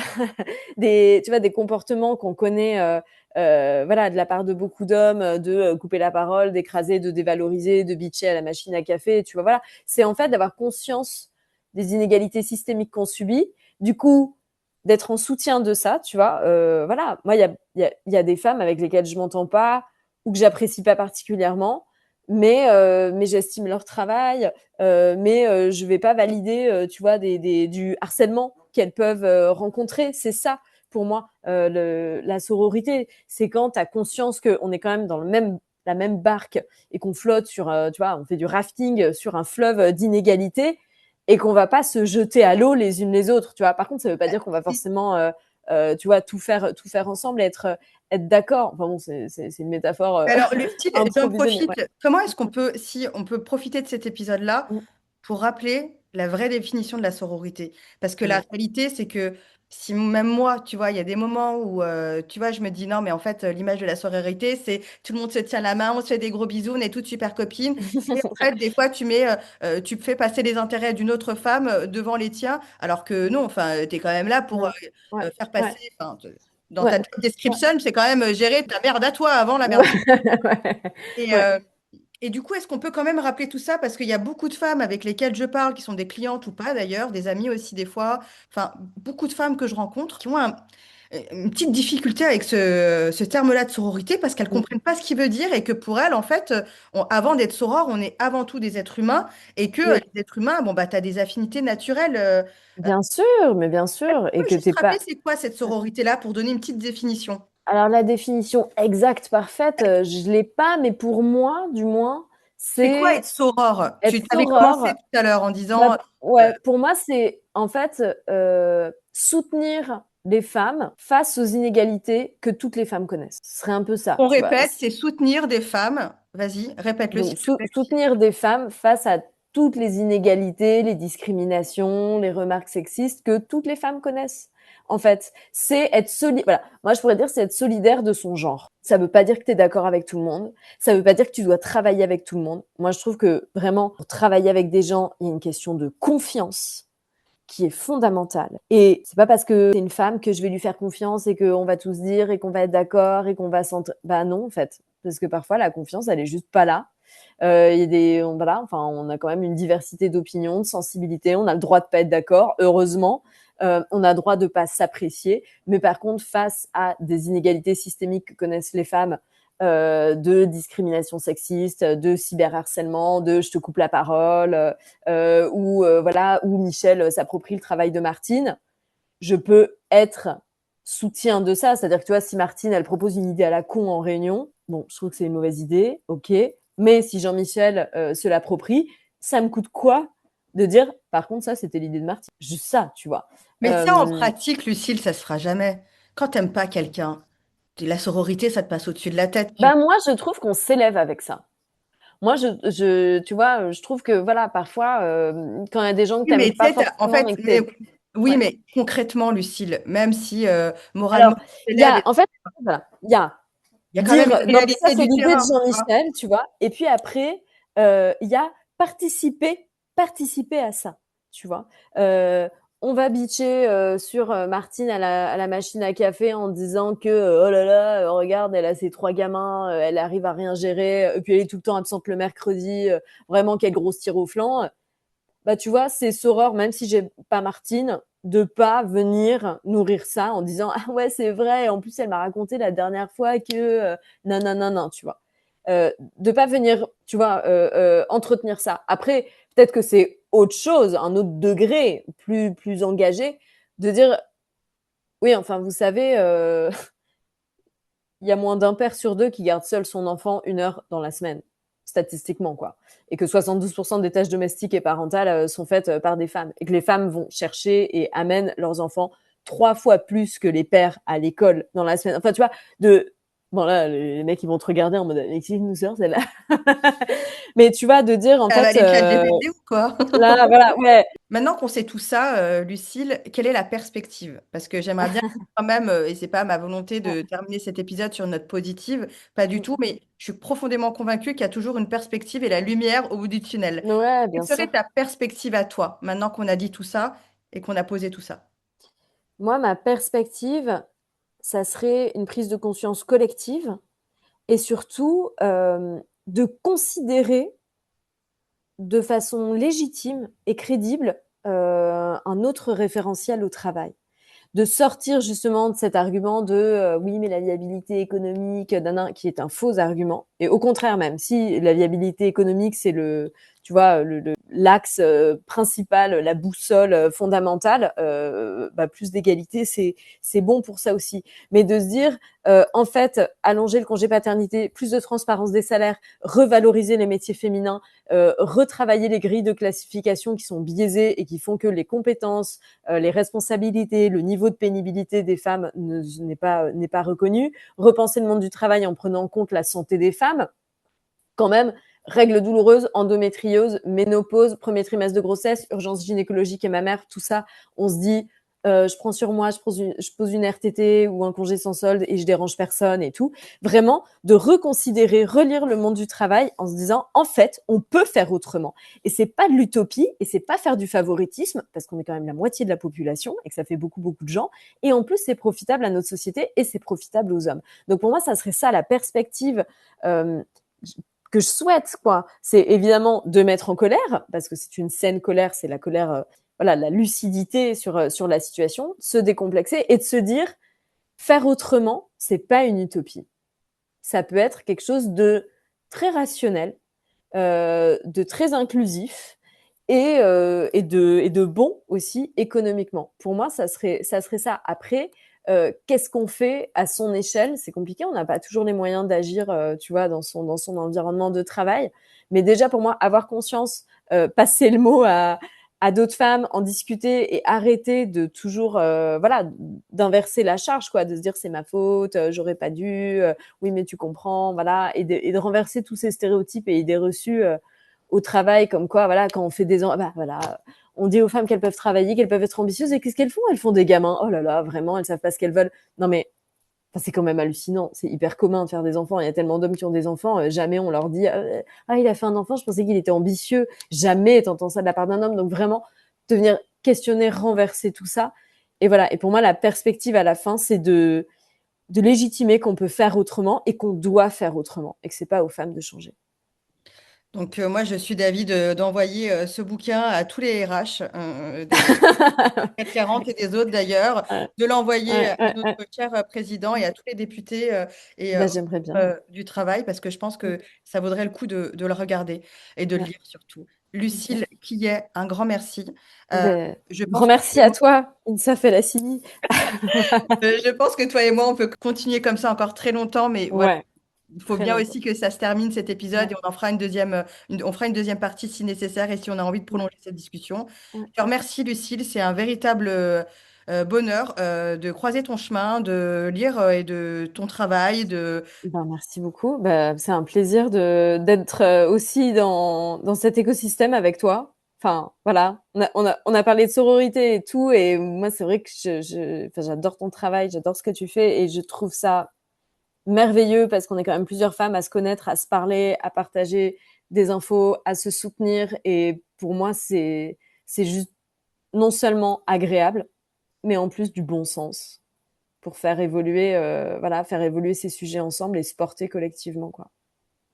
tu vois, des comportements qu'on connaît voilà, de la part de beaucoup d'hommes, de couper la parole, d'écraser, de dévaloriser, de bitcher à la machine à café, tu vois, voilà. C'est en fait d'avoir conscience des inégalités systémiques qu'on subit, du coup, d'être en soutien de ça, tu vois. Voilà, moi, il y a des femmes avec lesquelles je m'entends pas ou que j'apprécie pas particulièrement, mais j'estime leur travail, mais je vais pas valider, tu vois, du harcèlement qu'elles peuvent rencontrer. C'est ça pour moi, la sororité, c'est quand tu as conscience qu'on est quand même dans la même barque et qu'on flotte sur, tu vois, on fait du rafting sur un fleuve d'inégalité et qu'on va pas se jeter à l'eau les unes les autres, tu vois. Par contre, ça veut pas dire qu'on va forcément, tu vois, tout faire ensemble et être d'accord. Enfin bon, c'est une métaphore Alors, Lucille, j'en improvisée, mais ouais. profite. Comment est-ce qu'on peut, si on peut profiter de cet épisode-là Mm, pour rappeler la vraie définition de la sororité? Parce que la mm. réalité, c'est que si même moi, tu vois, il y a des moments où, tu vois, je me dis non, mais en fait, l'image de la sororité, c'est tout le monde se tient la main, on se fait des gros bisous, on est toutes super copines. Et en fait, des fois, tu fais passer les intérêts d'une autre femme devant les tiens, alors que non, enfin, tu es quand même là pour Non. Ouais, faire ouais, passer, enfin, dans ta ouais, job ouais. description, c'est quand même gérer ta merde à toi avant la merde. Ouais, ouais, Et, ouais. euh, et du coup, est-ce qu'on peut quand même rappeler tout ça? Parce qu'il y a beaucoup de femmes avec lesquelles je parle, qui sont des clientes ou pas d'ailleurs, des amies aussi des fois, enfin, beaucoup de femmes que je rencontre qui ont une petite difficulté avec ce terme-là de sororité parce qu'elles ne Mm. comprennent pas ce qu'il veut dire et que pour elles, en fait, avant d'être soror, on est avant tout des êtres humains et que Oui, les êtres humains, bon, bah, tu as des affinités naturelles. bien sûr, mais bien sûr, Tu et peux que juste t'es rappeler pas. c'est quoi cette sororité-là pour donner une petite définition? Alors la définition exacte, parfaite, je l'ai pas, mais pour moi, du moins, C'est quoi être c'est soror? être Tu avais commencé soror. tout à l'heure en disant, Bah, ouais, pour moi, c'est en fait soutenir les femmes face aux inégalités que toutes les femmes connaissent. Ce serait un peu ça, on tu vois. répète, c'est soutenir des femmes. Vas-y, répète-le s'il Donc, te plaît. soutenir des femmes face à toutes les inégalités, les discriminations, les remarques sexistes que toutes les femmes connaissent. En fait, c'est être solidaire. Voilà. Moi, je pourrais dire, c'est être solidaire de son genre. Ça veut pas dire que tu es d'accord avec tout le monde. Ça veut pas dire que tu dois travailler avec tout le monde. Moi, je trouve que vraiment, pour travailler avec des gens, il y a une question de confiance qui est fondamentale. Et c'est pas parce que c'est une femme que je vais lui faire confiance et qu'on va tous dire et qu'on va être d'accord et qu'on va s'entendre. Bah non, en fait. Parce que parfois, la confiance, elle est juste pas là. Il y a voilà, enfin, on a quand même une diversité d'opinions, de sensibilités. On a le droit de pas être d'accord, heureusement. On a le droit de pas s'apprécier. Mais par contre, face à des inégalités systémiques que connaissent les femmes, de discrimination sexiste, de cyberharcèlement, de je te coupe la parole, voilà, où Michel s'approprie le travail de Martine, je peux être soutien de ça. C'est-à-dire que tu vois, si Martine, elle propose une idée à la con en réunion, bon, je trouve que c'est une mauvaise idée, ok. Mais si Jean-Michel se l'approprie, ça me coûte quoi de dire, par contre, ça, c'était l'idée de Martine. Juste ça, tu vois. Mais ça, en Euh, pratique, Lucille, ça se fera jamais. Quand t'aimes pas quelqu'un, la sororité, ça te passe au-dessus de la tête. moi, je trouve qu'on s'élève avec ça. Moi, tu vois, je trouve que, voilà, parfois, quand il y a des gens que Oui, mais t'aimes tu pas sais, en forcément, fait, mais que t'es, oui, ouais. mais concrètement, Lucille, même si moralement, Alors, tu t'élèves, en fait, voilà, il y a il y a quand même dire, une non, mais ça, réalité c'est du l'idée de terrain. Tu vois. Jean-Michel, tu vois. Et puis après, il y a participer à ça, tu vois. Euh, on va bitcher sur Martine à la machine à café en disant que oh là là, regarde, elle a ses trois gamins, elle arrive à rien gérer, et puis elle est tout le temps absente le mercredi, vraiment quelle grosse tire au flanc. Bah tu vois, c'est Soror, même si j'ai pas Martine, de pas venir nourrir ça en disant ah ouais c'est vrai, en plus elle m'a raconté la dernière fois que non non non non, tu vois. de pas venir, tu vois, entretenir ça. Après, peut-être que c'est autre chose, un autre degré plus engagé, de dire, oui, enfin, vous savez, il y a moins d'un père sur deux qui garde seul son enfant 1 heure dans la semaine, statistiquement, quoi. Et que 72% des tâches domestiques et parentales sont faites par des femmes. Et que les femmes vont chercher et amènent leurs enfants 3 fois plus que les pères à l'école dans la semaine. Enfin, tu vois, de... Bon, là, les mecs, ils vont te regarder en mode, mais qui nous sort, celle-là? Mais tu vois, de dire, en Elle va fait, aller ChatGPT ou quoi? là, voilà, ouais. Maintenant qu'on sait tout ça, Lucille, quelle est la perspective? Parce que j'aimerais bien quand même, et c'est pas ma volonté de terminer cet épisode sur une note positive, pas du tout, mais je suis profondément convaincue qu'il y a toujours une perspective et la lumière au bout du tunnel. Ouais, Quelle bien serait sûr. ta perspective à toi, maintenant qu'on a dit tout ça et qu'on a posé tout ça? Moi, ma perspective, ça serait une prise de conscience collective et surtout de considérer de façon légitime et crédible un autre référentiel au travail. De sortir justement de cet argument de oui, mais la viabilité économique, qui est un faux argument. Et au contraire, même si la viabilité économique, c'est tu vois, l'axe principal, la boussole fondamentale, bah, plus d'égalité, c'est bon pour ça aussi. Mais de se dire, en fait, allonger le congé paternité, plus de transparence des salaires, revaloriser les métiers féminins, retravailler les grilles de classification qui sont biaisées et qui font que les compétences, les responsabilités, le niveau de pénibilité des femmes n'est pas reconnu. Repenser le monde du travail en prenant en compte la santé des femmes. Quand même, règles douloureuses, endométriose, ménopause, premier trimestre de grossesse, urgence gynécologique et mammaire, tout ça, on se dit, je prends sur moi, je pose une RTT ou un congé sans solde et je dérange personne et tout. Vraiment, de reconsidérer, relire le monde du travail en se disant, en fait, on peut faire autrement. Et c'est pas de l'utopie et c'est pas faire du favoritisme parce qu'on est quand même la moitié de la population et que ça fait beaucoup, beaucoup de gens. Et en plus, c'est profitable à notre société et c'est profitable aux hommes. Donc pour moi, ça serait ça la perspective euh, que je souhaite, quoi. C'est évidemment de mettre en colère, parce que c'est une saine colère, c'est la colère, voilà, la lucidité sur la situation, se décomplexer et de se dire, faire autrement, c'est pas une utopie. Ça peut être quelque chose de très rationnel, de très inclusif et de bon aussi économiquement. Pour moi, ça serait ça. Après, qu'est-ce qu'on fait à son échelle? C'est compliqué, on n'a pas toujours les moyens d'agir, tu vois, dans son environnement de travail. Mais déjà, pour moi, avoir conscience, passer le mot à d'autres femmes, en discuter et arrêter de toujours, voilà, d'inverser la charge, quoi, de se dire c'est ma faute, j'aurais pas dû, oui, mais tu comprends, voilà, et de renverser tous ces stéréotypes et idées reçues au travail, comme quoi, voilà, quand on fait des enfants, bah, voilà, on dit aux femmes qu'elles peuvent travailler, qu'elles peuvent être ambitieuses, et qu'est-ce qu'elles font? Elles font des gamins. Oh là là, vraiment, elles savent pas ce qu'elles veulent. Non mais, enfin, c'est quand même hallucinant. C'est hyper commun de faire des enfants. Il y a tellement d'hommes qui ont des enfants. Jamais on leur dit, ah, il a fait un enfant, je pensais qu'il était ambitieux. Jamais t'entends ça de la part d'un homme. Donc vraiment, de venir questionner, renverser tout ça. Et voilà. Et pour moi, la perspective à la fin, c'est de légitimer qu'on peut faire autrement et qu'on doit faire autrement. Et que c'est pas aux femmes de changer. Donc, moi, je suis d'avis d'envoyer ce bouquin à tous les RH des 440 et des autres d'ailleurs, Ouais, de l'envoyer ouais, à ouais, notre ouais. cher président et à tous les députés et Bah, j'aimerais bien. du travail, parce que je pense Mm. que ça vaudrait le coup de le regarder et de le Ouais, lire surtout. ok. Lucille Quillet, un grand merci. Euh, Ben, je grand pense que merci à toi, Insa Felassini. je pense que toi et moi, on peut continuer comme ça encore très longtemps, mais voilà. Ouais, Il faut très bien longtemps. aussi que ça se termine cet épisode Ouais, et on en fera une deuxième, on fera une deuxième partie si nécessaire et si on a envie de ouais, prolonger cette discussion. ouais. Je te remercie, Lucille. C'est un véritable bonheur de croiser ton chemin, de lire et de ton travail, de... Ben, merci beaucoup. Ben, c'est un plaisir d'être aussi dans cet écosystème avec toi. Enfin, voilà, on a parlé de sororité et tout, et moi, c'est vrai que enfin, j'adore ton travail, j'adore ce que tu fais, et je trouve ça merveilleux parce qu'on est quand même plusieurs femmes à se connaître, à se parler, à partager des infos, à se soutenir, et pour moi, c'est juste non seulement agréable, mais en plus du bon sens pour faire évoluer, voilà, faire évoluer ces sujets ensemble et se porter collectivement, quoi.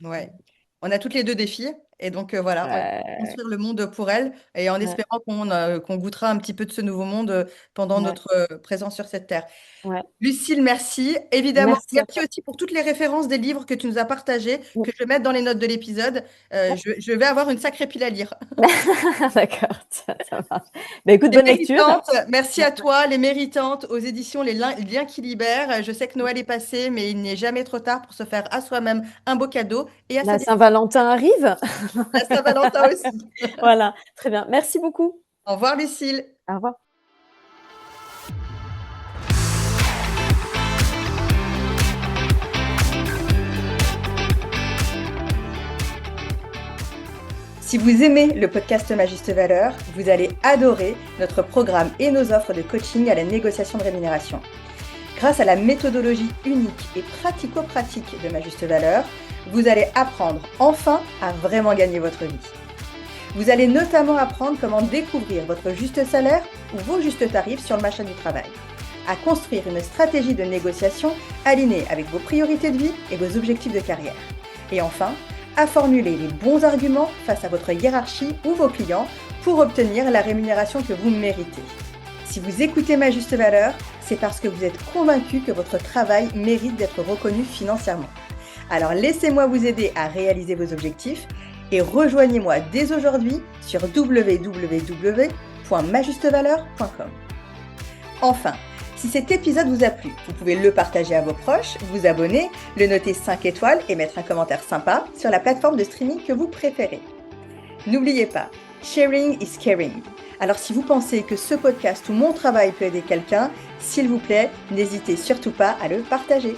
Ouais. On a toutes les deux des filles Et donc, voilà, on va Ouais, construire le monde pour elle et en ouais, espérant qu'on goûtera un petit peu de ce nouveau monde pendant ouais, notre présence sur cette terre. ouais. Lucille, merci. Évidemment, Merci à merci toi. aussi pour toutes les références des livres que tu nous as partagés, Mm. que je vais mettre dans les notes de l'épisode. Ouais. Je vais avoir une sacrée pile à lire. D'accord, ça marche. Bah, écoute, Les bonne lecture. méritantes, merci Ouais. à toi. Les méritantes aux éditions Liens qui libèrent. Je sais que Noël est passé, mais il n'est jamais trop tard pour se faire à soi-même un beau cadeau et à sa La destination. Saint-Valentin arrive. La Saint-Valentin aussi. Voilà, très bien. Merci beaucoup. Au revoir, Lucille. Au revoir. Si vous aimez le podcast Ma Juste Valeur, vous allez adorer notre programme et nos offres de coaching à la négociation de rémunération. Grâce à la méthodologie unique et pratico-pratique de Ma Juste Valeur, vous allez apprendre enfin à vraiment gagner votre vie. Vous allez notamment apprendre comment découvrir votre juste salaire ou vos justes tarifs sur le marché du travail, à construire une stratégie de négociation alignée avec vos priorités de vie et vos objectifs de carrière. Et enfin, à formuler les bons arguments face à votre hiérarchie ou vos clients pour obtenir la rémunération que vous méritez. Si vous écoutez Ma Juste Valeur, c'est parce que vous êtes convaincu que votre travail mérite d'être reconnu financièrement. Alors laissez-moi vous aider à réaliser vos objectifs et rejoignez-moi dès aujourd'hui sur www.majustevaleur.com. Enfin, si cet épisode vous a plu, vous pouvez le partager à vos proches, vous abonner, le noter 5 étoiles et mettre un commentaire sympa sur la plateforme de streaming que vous préférez. N'oubliez pas, sharing is caring. Alors si vous pensez que ce podcast ou mon travail peut aider quelqu'un, s'il vous plaît, n'hésitez surtout pas à le partager.